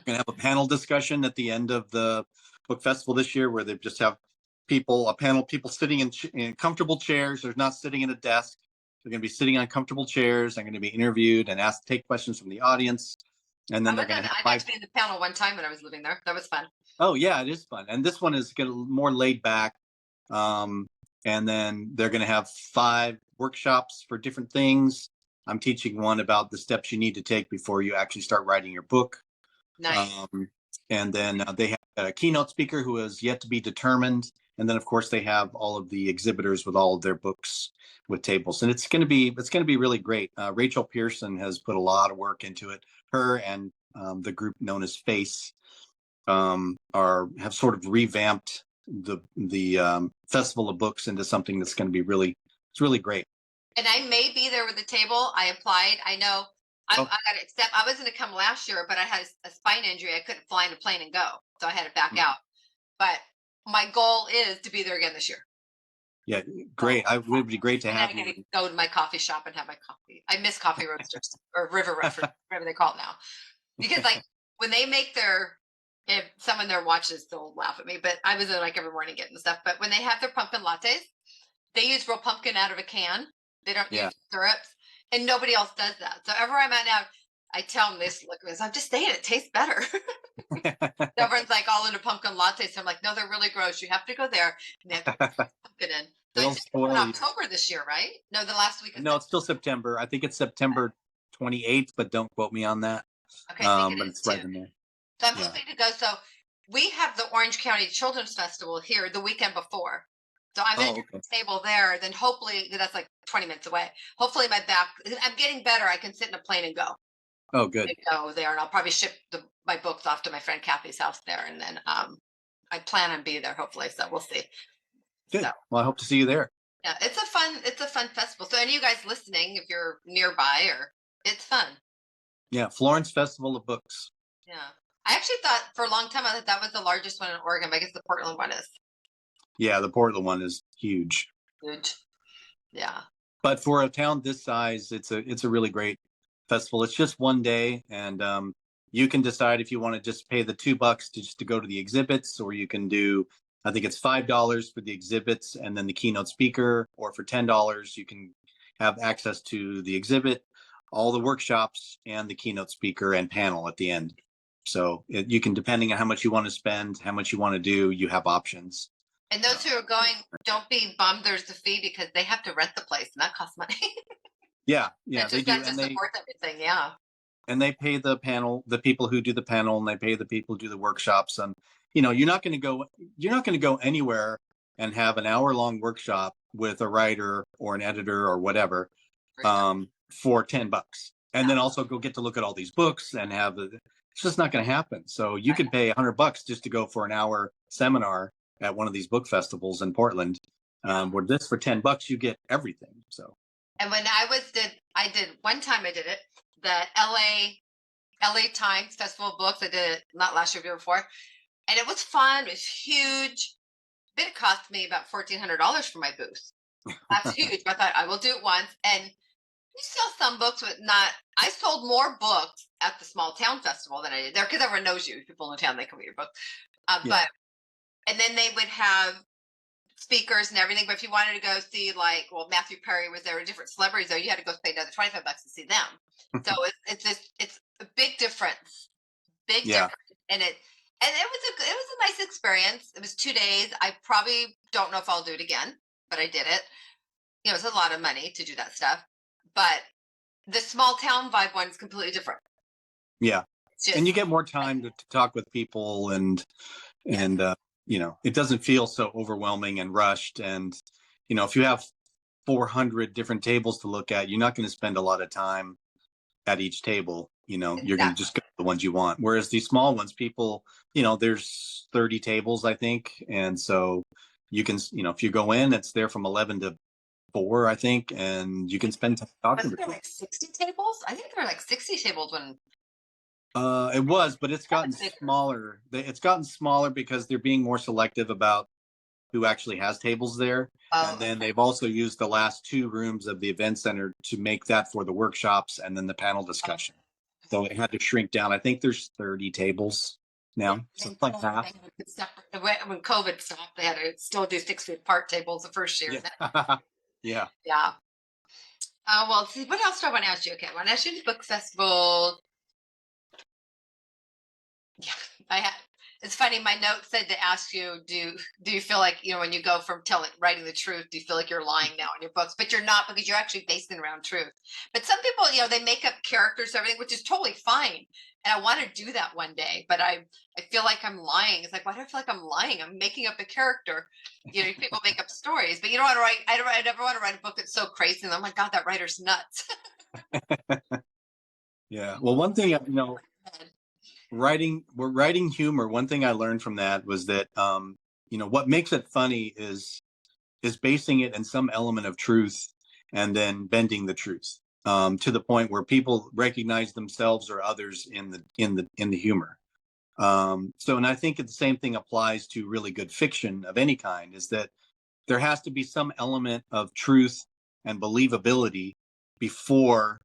to have a panel discussion at the end of the book festival this year, where they just have people sitting in comfortable chairs. They're not sitting at a desk. They're going to be sitting on comfortable chairs. They're going to be interviewed and asked to take questions from the audience, and then they're going to have I got five. to be in the panel one time when I was living there. That was fun. Oh yeah, it is fun, and this one is going to more laid back. Um, and then they're going to have 5 workshops for different things. I'm teaching one about the steps you need to take before you actually start writing your book. Nice. Um, and then they have a keynote speaker who is yet to be determined. And then, of course, they have all of the exhibitors with all of their books with tables, and it's going to be really great. Rachel Pearson has put a lot of work into it. Her and the group known as Face are have sort of revamped the Festival of Books into something that's going to be really great. And I may be there with the table. I applied. I know I Oh, got to accept. I was going to come last year, but I had a spine injury. I couldn't fly in a plane and go, so I had to back out. But my goal is to be there again this year. yeah, So, great. It would be great to and have I'm going to you. go to my coffee shop and have my coffee. I miss coffee roasters or river roasters, whatever they call it now. Because like when they make if someone there watches, they'll laugh at me. But I was there like every morning getting stuff. But when they have their pumpkin lattes, they use real pumpkin out of a can. They don't Yeah. use syrups, and nobody else does that. So everywhere I'm at now, I tell them this. Look, I'm just saying it tastes better. Everyone's like all into pumpkin lattes. So I'm like, no, they're really gross. You have to go there and they have to put pumpkin in. So They'll it's in spoil you. October this year, right? No, the last week of No, September. it's still September. I think it's September 28th, but don't quote me on that. Okay, I think it But is it's right too. in there. So I'm Yeah. hoping to go. So we have the Orange County Children's Festival here the weekend before. So I'm going Oh, to do okay. a table there. Then hopefully that's like 20 minutes away. Hopefully my back. I'm getting better. I can sit in a plane and go. Oh, good. Go there, and I'll probably ship my books off to my friend Kathy's house there, and then I plan on being there hopefully. So we'll see. Good. So Well, I hope to see you there. yeah, it's a fun festival. So any of you guys listening, if you're nearby, or it's fun. Yeah, Florence Festival of Books. Yeah. I actually thought for a long time I thought that was the largest one in Oregon, but I guess the Portland one is Yeah, the Portland one is huge. huge. Yeah. But for a town this size, it's a really great festival. It's just one day, and you can decide if you want to just pay the $2 to go to the exhibits, or you can do, I think it's $5 for the exhibits and then the keynote speaker, or for $10 you can have access to the exhibit, all the workshops, and the keynote speaker and panel at the end. So you can, depending on how much you want to spend, how much you want to do, you have options. And those who are going, don't be bummed there's the fee because they have to rent the place and that costs money. Yeah, It's they just do, not to support everything. Yeah. and they pay the people who do the panel, and they pay the people who do the workshops. And you're not going to go anywhere and have an hour-long workshop with a writer or an editor or whatever for $10, and then also go get to look at all these books and it's just not going to happen. So you could pay $100 just to go for an hour seminar at one of these book festivals in Portland. Where this, for $10 you get everything. So And when I did one time I did it, the LA Times Festival of Books. I did it not last year, year before. And it was fun. It was huge. It cost me about $1,400 for my booth. That's huge. But I thought I will do it once. And you sell some books, but not. I sold more books at the small town festival than I did there because everyone knows you. People in the town, they come get your book. yeah. But and then they would have speakers and everything. But if you wanted to go see, like, well, Matthew Perry was there, different celebrities, though, you had to go pay another $25 to see them. So it's a big difference, Yeah. and it was a nice experience. It was 2 days. I probably don't know if I'll do it again, but I did it. It's a lot of money to do that stuff. But the small town vibe one is completely different. Yeah. It's just, And you get more time to talk with people, and it doesn't feel so overwhelming and rushed. And if you have 400 different tables to look at, you're not going to spend a lot of time at each table. You're going to exactly. just go to the ones you want. Whereas these small ones, people, there's 30 tables, I think. And so you can, if you go in, it's there from 11 to 4, I think, and you can spend time talking Wasn't to there people. like 60 tables? I think there were like 60 tables when It was, but it's that gotten was bigger. smaller. It's gotten smaller because they're being more selective about who actually has tables there. Oh, And then they've also used the last 2 rooms of the event center to make that for the workshops and then the panel discussion. So it had to shrink down. I think there's 30 tables yeah. now. So it's like half. When COVID stopped, they had to still do 6 feet apart tables the first year. Yeah. Yeah. Yeah. Well, see, what else do I want to ask you? Okay, I want to ask you the book festival. Yeah, I had. It's funny. My note said to ask you, do you feel like, when you go from writing the truth, do you feel like you're lying now in your books? But you're not, because you're actually basing around truth. But some people, they make up characters, everything, which is totally fine. And I want to do that one day, but I feel like I'm lying. It's like, why do I feel like I'm lying? I'm making up a character. People make up stories, but you don't want to write. I never want to write a book that's so crazy. And oh my God, that writer's nuts. Yeah. Well, one thing, writing humor, one thing I learned from that was that what makes it funny is basing it in some element of truth and then bending the truth to the point where people recognize themselves or others in the humor. And I think the same thing applies to really good fiction of any kind, is that there has to be some element of truth and believability before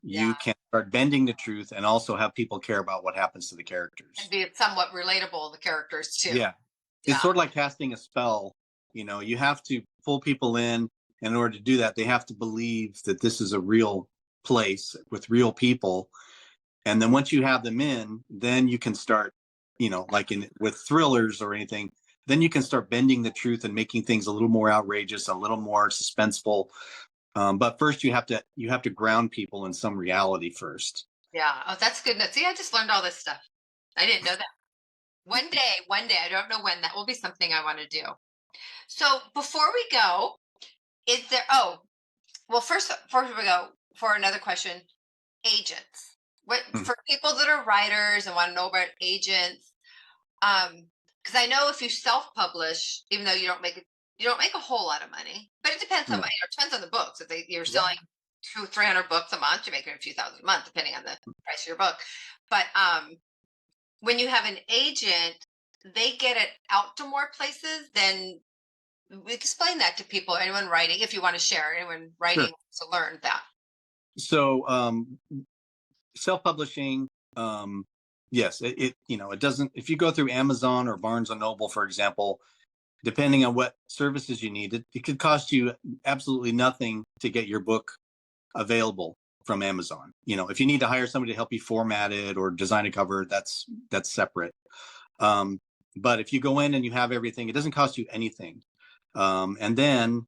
Yeah, you can start bending the truth and also have people care about what happens to the characters. and be somewhat relatable, the characters too. Yeah. It's Yeah, sort of like casting a spell. You have to pull people in. In order to do that, they have to believe that this is a real place with real people. And then once you have them in, then you can start, like with thrillers or anything, then you can start bending the truth and making things a little more outrageous, a little more suspenseful. But first you have to ground people in some reality first. yeah. Oh, that's good. See, I just learned all this stuff. I didn't know that. One day, I don't know when, that will be something I want to do. So before we go, is there? Oh, well, first, before we go, for another question, agents. What Mhm. for people that are writers and want to know about agents? Because I know if you self-publish, even though you don't make it, You don't make a whole lot of money, but it depends on, No. it depends on the books. If you're Yeah. selling 300 books a month, you're making a few thousand a month, depending on the price of your book. But when you have an agent, they get it out to more places. Then explain that to people. Anyone writing, if you want to share, anyone Sure. writing to learn that. So self-publishing, yes, it doesn't. If you go through Amazon or Barnes and Noble, for example, depending on what services you need, it could cost you absolutely nothing to get your book available from Amazon. If you need to hire somebody to help you format it or design a cover, that's separate. Um, but if you go in and you have everything, it doesn't cost you anything. And then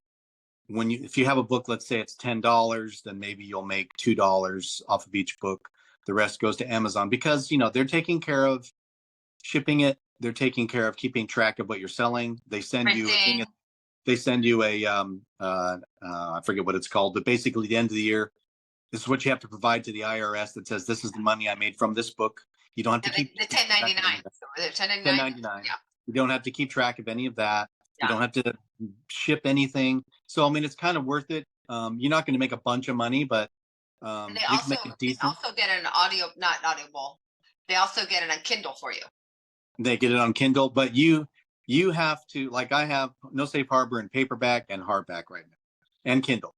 if you have a book, let's say it's $10, then maybe you'll make $2 off of each book. The rest goes to Amazon because they're taking care of shipping it. They're taking care of keeping track of what you're selling. They send you a thing. Printing. They send you a I forget what it's called, but basically the end of the year, this is what you have to provide to the IRS that says this is the money I made from this book. You don't have to keep The track of any 1099. of that. So the 1099. 1099. Yeah. You don't have to keep track of any of that. You Yeah. don't have to ship anything. So I mean, it's kind of worth it. You're not going to make a bunch of money, but And you can make it they decent. also get an audio, not audible. They also get it on Kindle for you. They get it on Kindle, but you have to, like, I have No Safe Harbor in paperback and hardback right now, and Kindle.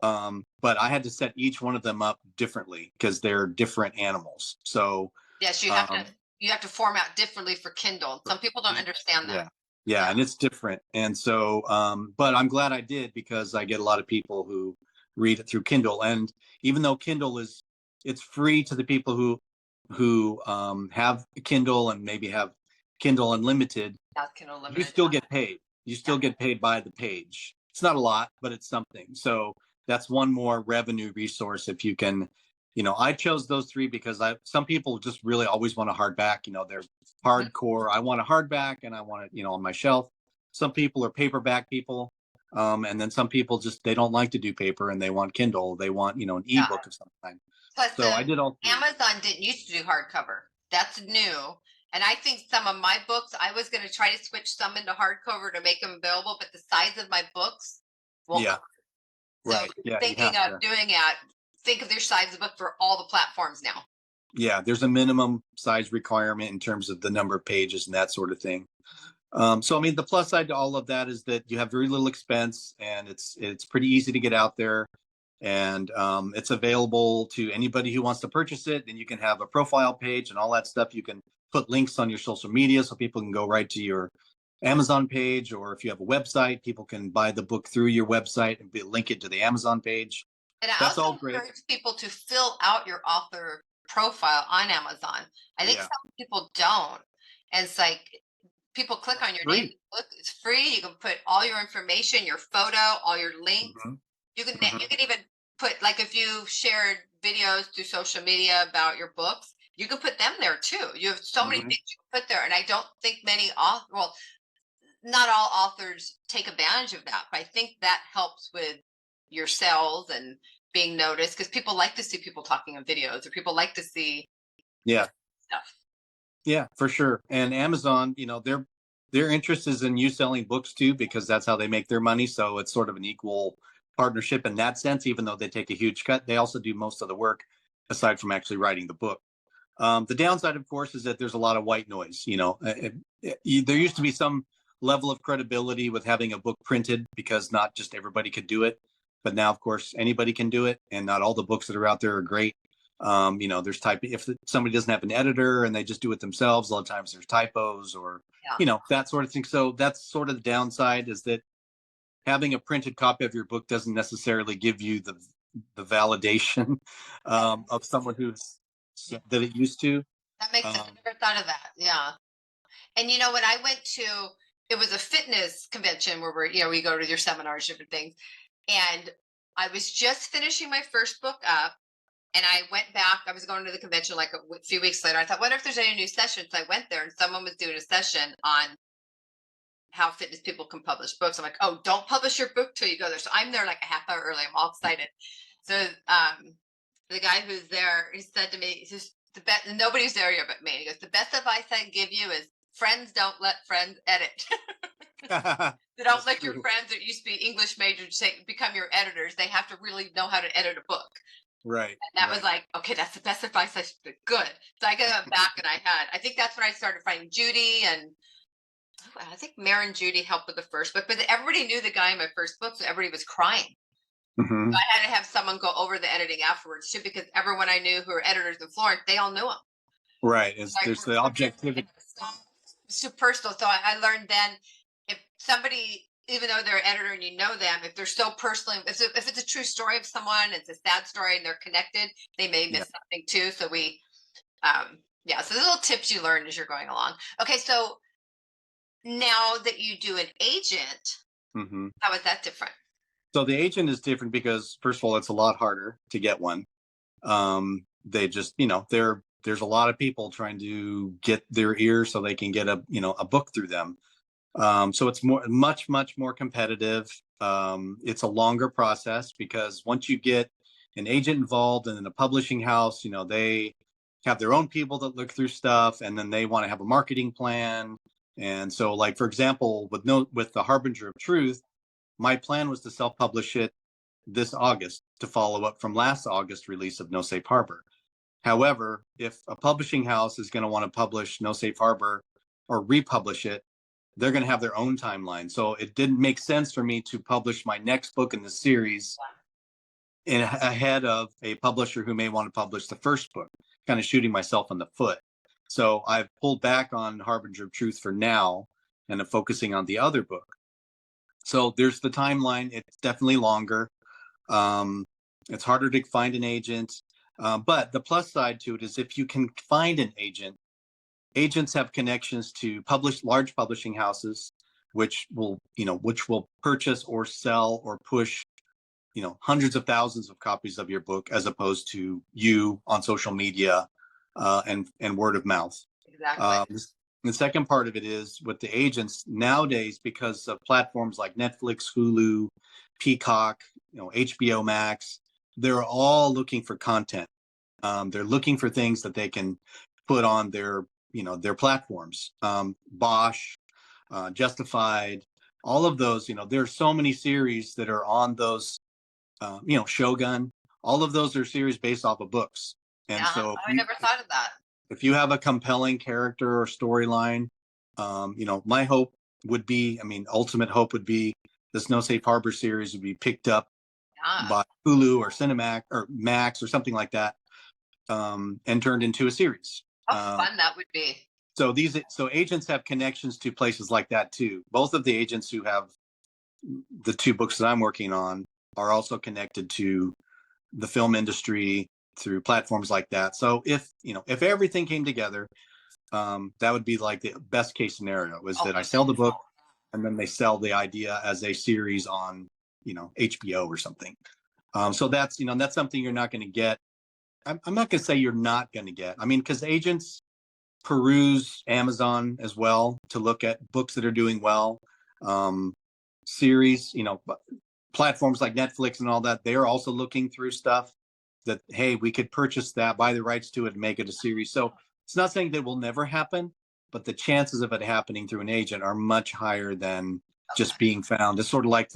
But I had to set each one of them up differently because they're different animals. So Yes, um, you have to format differently for Kindle. Some people don't understand that. yeah, yeah, Yeah. and it's different. And so, but I'm glad I did because I get a lot of people who read it through Kindle. And even though it's free to the people who have Kindle and maybe have Kindle Unlimited, That's Kindle you Limited. still get paid. You Yeah. still get paid by the page. It's not a lot, but it's something. So that's one more revenue resource if you can. I chose those three because some people just really always want a hardback. They're Mhm. hardcore. I want a hardback and I want it, on my shelf. Some people are paperback people. And then some people just they don't like to do paper and they want Kindle. They want, an Yeah. ebook of some kind. Plus, So I did all three. Amazon didn't used to do hardcover. That's new. And I think some of my books, I was going to try to switch some into hardcover to make them available, but the size of my books won't Yeah. cover. So Right. Yeah. You thinking have of to. doing it, think of their size of book for all the platforms now. Yeah, there's a minimum size requirement in terms of the number of pages and that sort of thing. So I mean, the plus side to all of that is that you have very little expense, and it's pretty easy to get out there, and it's available to anybody who wants to purchase it. And you can have a profile page and all that stuff. You can put links on your social media so people can go right to your Amazon page, or if you have a website, people can buy the book through your website and link it to the Amazon page. And I That's also all great. encourage people to fill out your author profile on Amazon. I think Yeah, some people don't. And it's like people click on your name. free. Look, it's free. You can put all your information, your photo, all your links. Hmm. You Hmm. can even put, like, if you shared videos through social media about your books, you can put them there too. You have so many Hmm. things you can put there, and I don't think well, not all authors take advantage of that, but I think that helps with your sales and being noticed because people like to see people talking on videos, or people like to see Yeah. stuff. Yeah, for sure. And Amazon, their interest is in you selling books too, because that's how they make their money. So it's sort of an equal partnership in that sense, even though they take a huge cut, they also do most of the work aside from actually writing the book. The downside, of course, is that there's a lot of white noise. There used to be some level of credibility with having a book printed because not just everybody could do it. But now, of course, anybody can do it, and not all the books that are out there are great. There's typing. If somebody doesn't have an editor and they just do it themselves, a lot of times there's typos or Yeah. that sort of thing. So that's sort of the downside, is that having a printed copy of your book doesn't necessarily give you the validation of someone who's Yeah. that it used to. That makes sense. I Um, never thought of that. Yeah. And when I went to, it was a fitness convention where we go to your seminars, different things. And I was just finishing my first book up. And I went back. I was going to the convention like a few weeks later. I thought, what if there's any new sessions? I went there and someone was doing a session on how fitness people can publish books. I'm like, oh, don't publish your book till you go there. So I'm there like a half hour early. I'm all excited. So the guy who's there, he said to me, he says, the best, nobody's there yet but me. He goes, the best advice I can give you is friends don't let friends edit. So don't That's let your true. friends that used to be English majors become your editors. They have to really know how to edit a book. Right, And that was right. like, okay, that's the best advice I should. Good. So I got back, and I think that's when I started finding Judy, and I think Maren Judy helped with the first book, but everybody knew the guy in my first book, so everybody was crying. Hmm. I had to have someone go over the editing afterwards too, because everyone I knew who were editors in Florence, they all knew him. Right. Like There's the objectivity. it's too personal. So I learned then, if somebody, even though they're an editor and you know them, if they're so personally, if it's a true story of someone, it's a sad story and they're connected, they may Yeah. miss something too. So yeah, so there's little tips you learn as you're going along. Okay, so now that you do an agent, Hmm. how is that different? So the agent is different because, first of all, it's a lot harder to get one. They just, there's a lot of people trying to get their ear so they can get a book through them. So it's much more competitive. It's a longer process because once you get an agent involved and then a publishing house, they have their own people that look through stuff, and then they want to have a marketing plan. And so, like for example, with the Harbinger of Truth, my plan was to self-publish it this August to follow up from last August release of No Safe Harbor. However, if a publishing house is going to want to publish No Safe Harbor or republish it, they're going to have their own timeline. So it didn't make sense for me to publish my next book in the series ahead of a publisher who may want to publish the first book, kind of shooting myself in the foot. So I've pulled back on Harbinger of Truth for now and I'm focusing on the other book. So there's the timeline. It's definitely longer. Um, it's harder to find an agent. But the plus side to it is if you can find an agent, agents have connections to large publishing houses, which will purchase or sell or push, hundreds of thousands of copies of your book as opposed to you on social media and word of mouth. Exactly. Um, the second part of it is with the agents nowadays, because of platforms like Netflix, Hulu, Peacock, HBO Max, they're all looking for content. They're looking for things that they can put on their platforms. Bosch, Justified, all of those. There's so many series that are on those. Shogun. All of those are series based off of books. And Yeah, so I never thought of that. if you have a compelling character or storyline, my hope would be, ultimate hope would be this No Safe Harbor series would be picked up Yeah. by Hulu or Cinemax or Max or something like that, and turned into a series. How Um, fun that would be. so agents have connections to places like that too. Both of the agents who have the two books that I'm working on are also connected to the film industry through platforms like that. So if everything came together, that would be like the best case scenario is Oh that I my sell the book goodness. and then they sell the idea as a series on, HBO or something. So that's something you're not going to get. I'm not going to say you're not going to get. Because agents peruse Amazon as well to look at books that are doing well. Um, Series, platforms like Netflix and all that, they're also looking through stuff that, hey, we could purchase that, buy the rights to it, and make it a series. So it's not saying that will never happen, but the chances of it happening through an agent are much higher than Okay. just being found. It's sort of like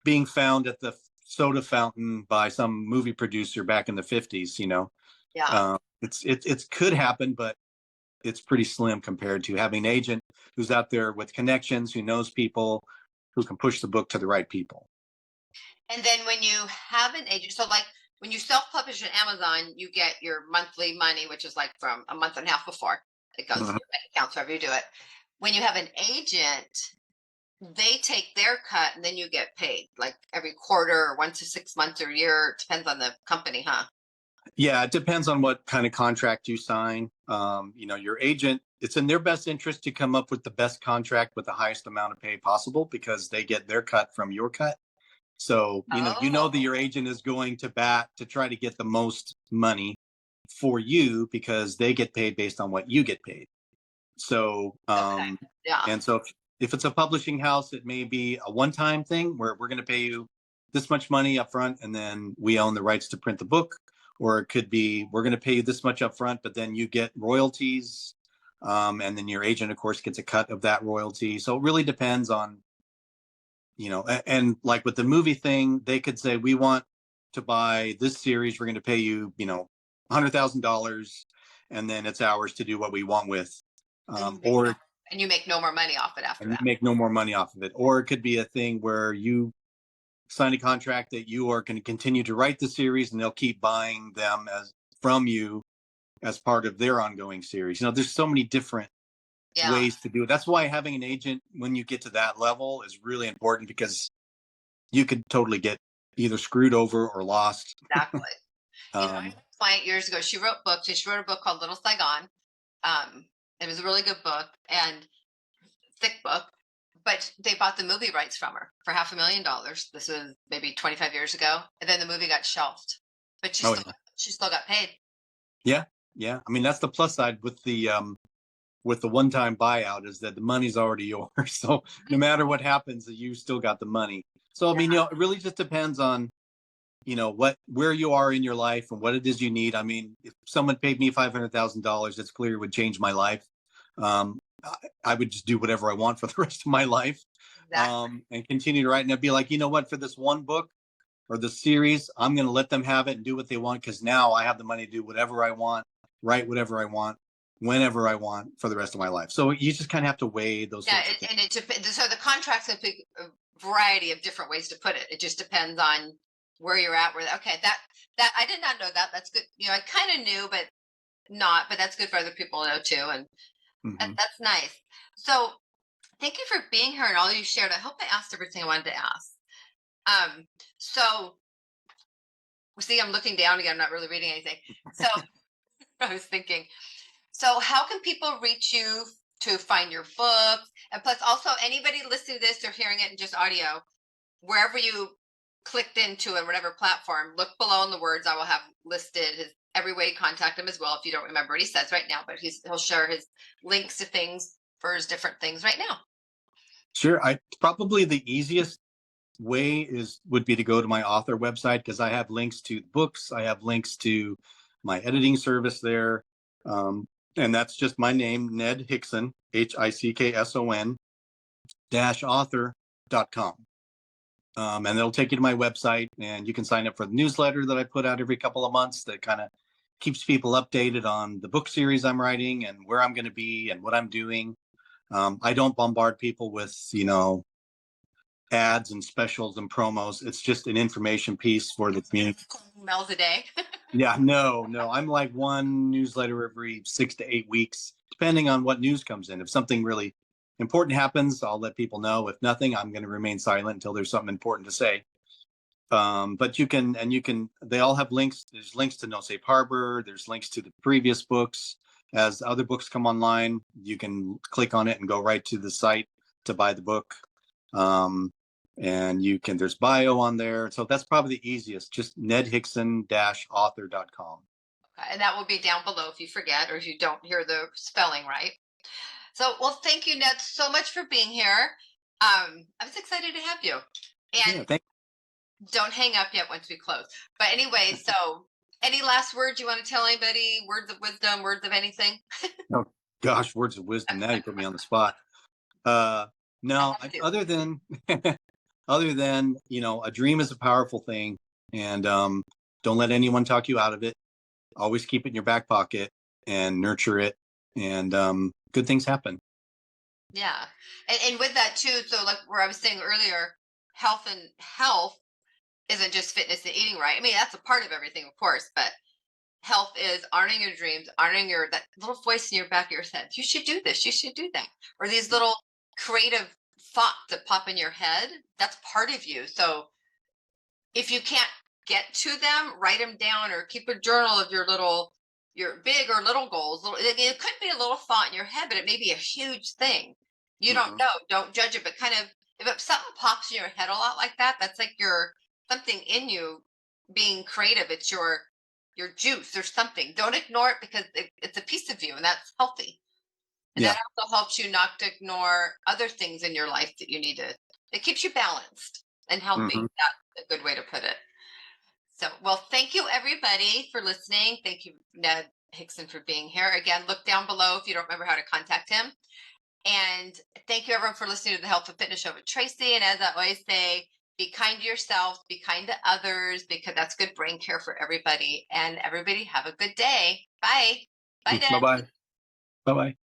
being found at the soda fountain by some movie producer back in the 50s. Yeah. It could happen, but it's pretty slim compared to having an agent who's out there with connections, who knows people, who can push the book to the right people. And then when you have an agent, so like when you self-publish on Amazon, you get your monthly money, which is like from a month and a half before it goes to Mhm. your bank account, so however you do it. When you have an agent, they take their cut and then you get paid like every quarter or 1 to 6 months or a year. It depends on the company, huh? Yeah, it depends on what kind of contract you sign. Your agent, it's in their best interest to come up with the best contract with the highest amount of pay possible because they get their cut from your cut. So, that Oh, your agent is going to bat to try to get the most money for you because they get paid based on what you get paid. So, okay. Yeah. and so if it's a publishing house, it may be a one-time thing where we're going to pay you this much money up front and then we own the rights to print the book. Or it could be we're going to pay you this much up front, but then you get royalties And then your agent, of course, gets a cut of that royalty. So it really depends on, and like with the movie thing, they could say, we want to buy this series. We're going to pay you, $100,000, and then it's ours to do what we want with. Or and you make no more money off it after and you that. make no more money off of it. Or it could be a thing where you sign a contract that you are going to continue to write the series, and they'll keep buying them from you as part of their ongoing series. There's so many different ways to do it. That's why having an agent when you get to that level is really important, because you could totally get either screwed over or lost. Exactly. I had a client years ago. She wrote books, and she wrote a book called Little Saigon. It was a really good book and thick book, but they bought the movie rights from her for $500,000. This was maybe 25 years ago, and then the movie got shelved. But she still got paid. Yeah. I mean, that's the plus side with the one-time buyout, is that the money's already yours. So no matter what happens, you still got the money. So I mean, it really just depends on where you are in your life and what it is you need. I mean, if someone paid me $500,000, it's clear it would change my life. I would just do whatever I want for the rest of my life. Exactly. And continue to write. And I'd be like, you know what, for this one book or the series, I'm going to let them have it and do what they want, because now I have the money to do whatever I want, write whatever I want, whenever I want, for the rest of my life. So you just kind of have to weigh those sorts of things. And it depends. So the contract's a variety of different ways to put it. It just depends on where you're at. Okay, that I did not know that. That's good. I kind of knew, but not. But that's good for other people to know too, and that's nice. So thank you for being here and all you shared. I hope I asked everything I wanted to ask. So see, I'm looking down again. I'm not really reading anything. So I was thinking. So how can people reach you to find your books? And plus, also anybody listening to this or hearing it in just audio, wherever you clicked into it, whatever platform, look below in the words. I will have listed every way to contact him as well. If you don't remember what he says right now, but he'll share his links to things for his different things right now. Sure. Probably the easiest way would be to go to my author website, because I have links to books. I have links to my editing service there. And that's just my name, Ned Hickson, HICKSON -author.com. And it'll take you to my website, and you can sign up for the newsletter that I put out every couple of months that kind of keeps people updated on the book series I'm writing and where I'm going to be and what I'm doing. I don't bombard people with, ads and specials and promos. It's just an information piece for the community. Emails a day. Yeah, no. I'm like one newsletter every 6 to 8 weeks, depending on what news comes in. If something really important happens, I'll let people know. If nothing, I'm going to remain silent until there's something important to say. But they all have links. There's links to No Safe Harbor. There's links to the previous books. As other books come online, you can click on it and go right to the site to buy the book. And there's bio on there. So that's probably the easiest, just nedhickson-author.com. And that will be down below if you forget or if you don't hear the spelling right. So, well, thank you, Ned, so much for being here. I was excited to have you. And don't hang up yet once we close. But anyway, so any last words you want to tell anybody? Words of wisdom, words of anything? Oh, gosh, words of wisdom. Now you put me on the spot. No, other than, a dream is a powerful thing, and don't let anyone talk you out of it. Always keep it in your back pocket and nurture it, and good things happen. Yeah. And with that too, so like where I was saying earlier, health isn't just fitness and eating right. I mean, that's a part of everything, of course, but health is honoring your dreams, honoring that little voice in your back of your head. You should do this. You should do that. Or these little creative thoughts that pop in your head. That's part of you. So if you can't get to them, write them down or keep a journal of your big or little goals. It could be a little thought in your head, but it may be a huge thing. You don't know. Don't judge it, but kind of if something pops in your head a lot like that, that's like something in you being creative. It's your juice. There's something. Don't ignore it, because it's a piece of you, and that's healthy. And that also helps you not to ignore other things in your life that you need to. It keeps you balanced and healthy. That's a good way to put it. So, well, thank you everybody for listening. Thank you, Ned, Hickson for being here. Again, look down below if you don't remember how to contact him. And thank you everyone for listening to the Health and Fitness Show with Tracy. And as I always say, be kind to yourself, be kind to others, because that's good brain care for everybody. And everybody have a good day. Bye. Bye, Bye Ned. bye. Bye bye.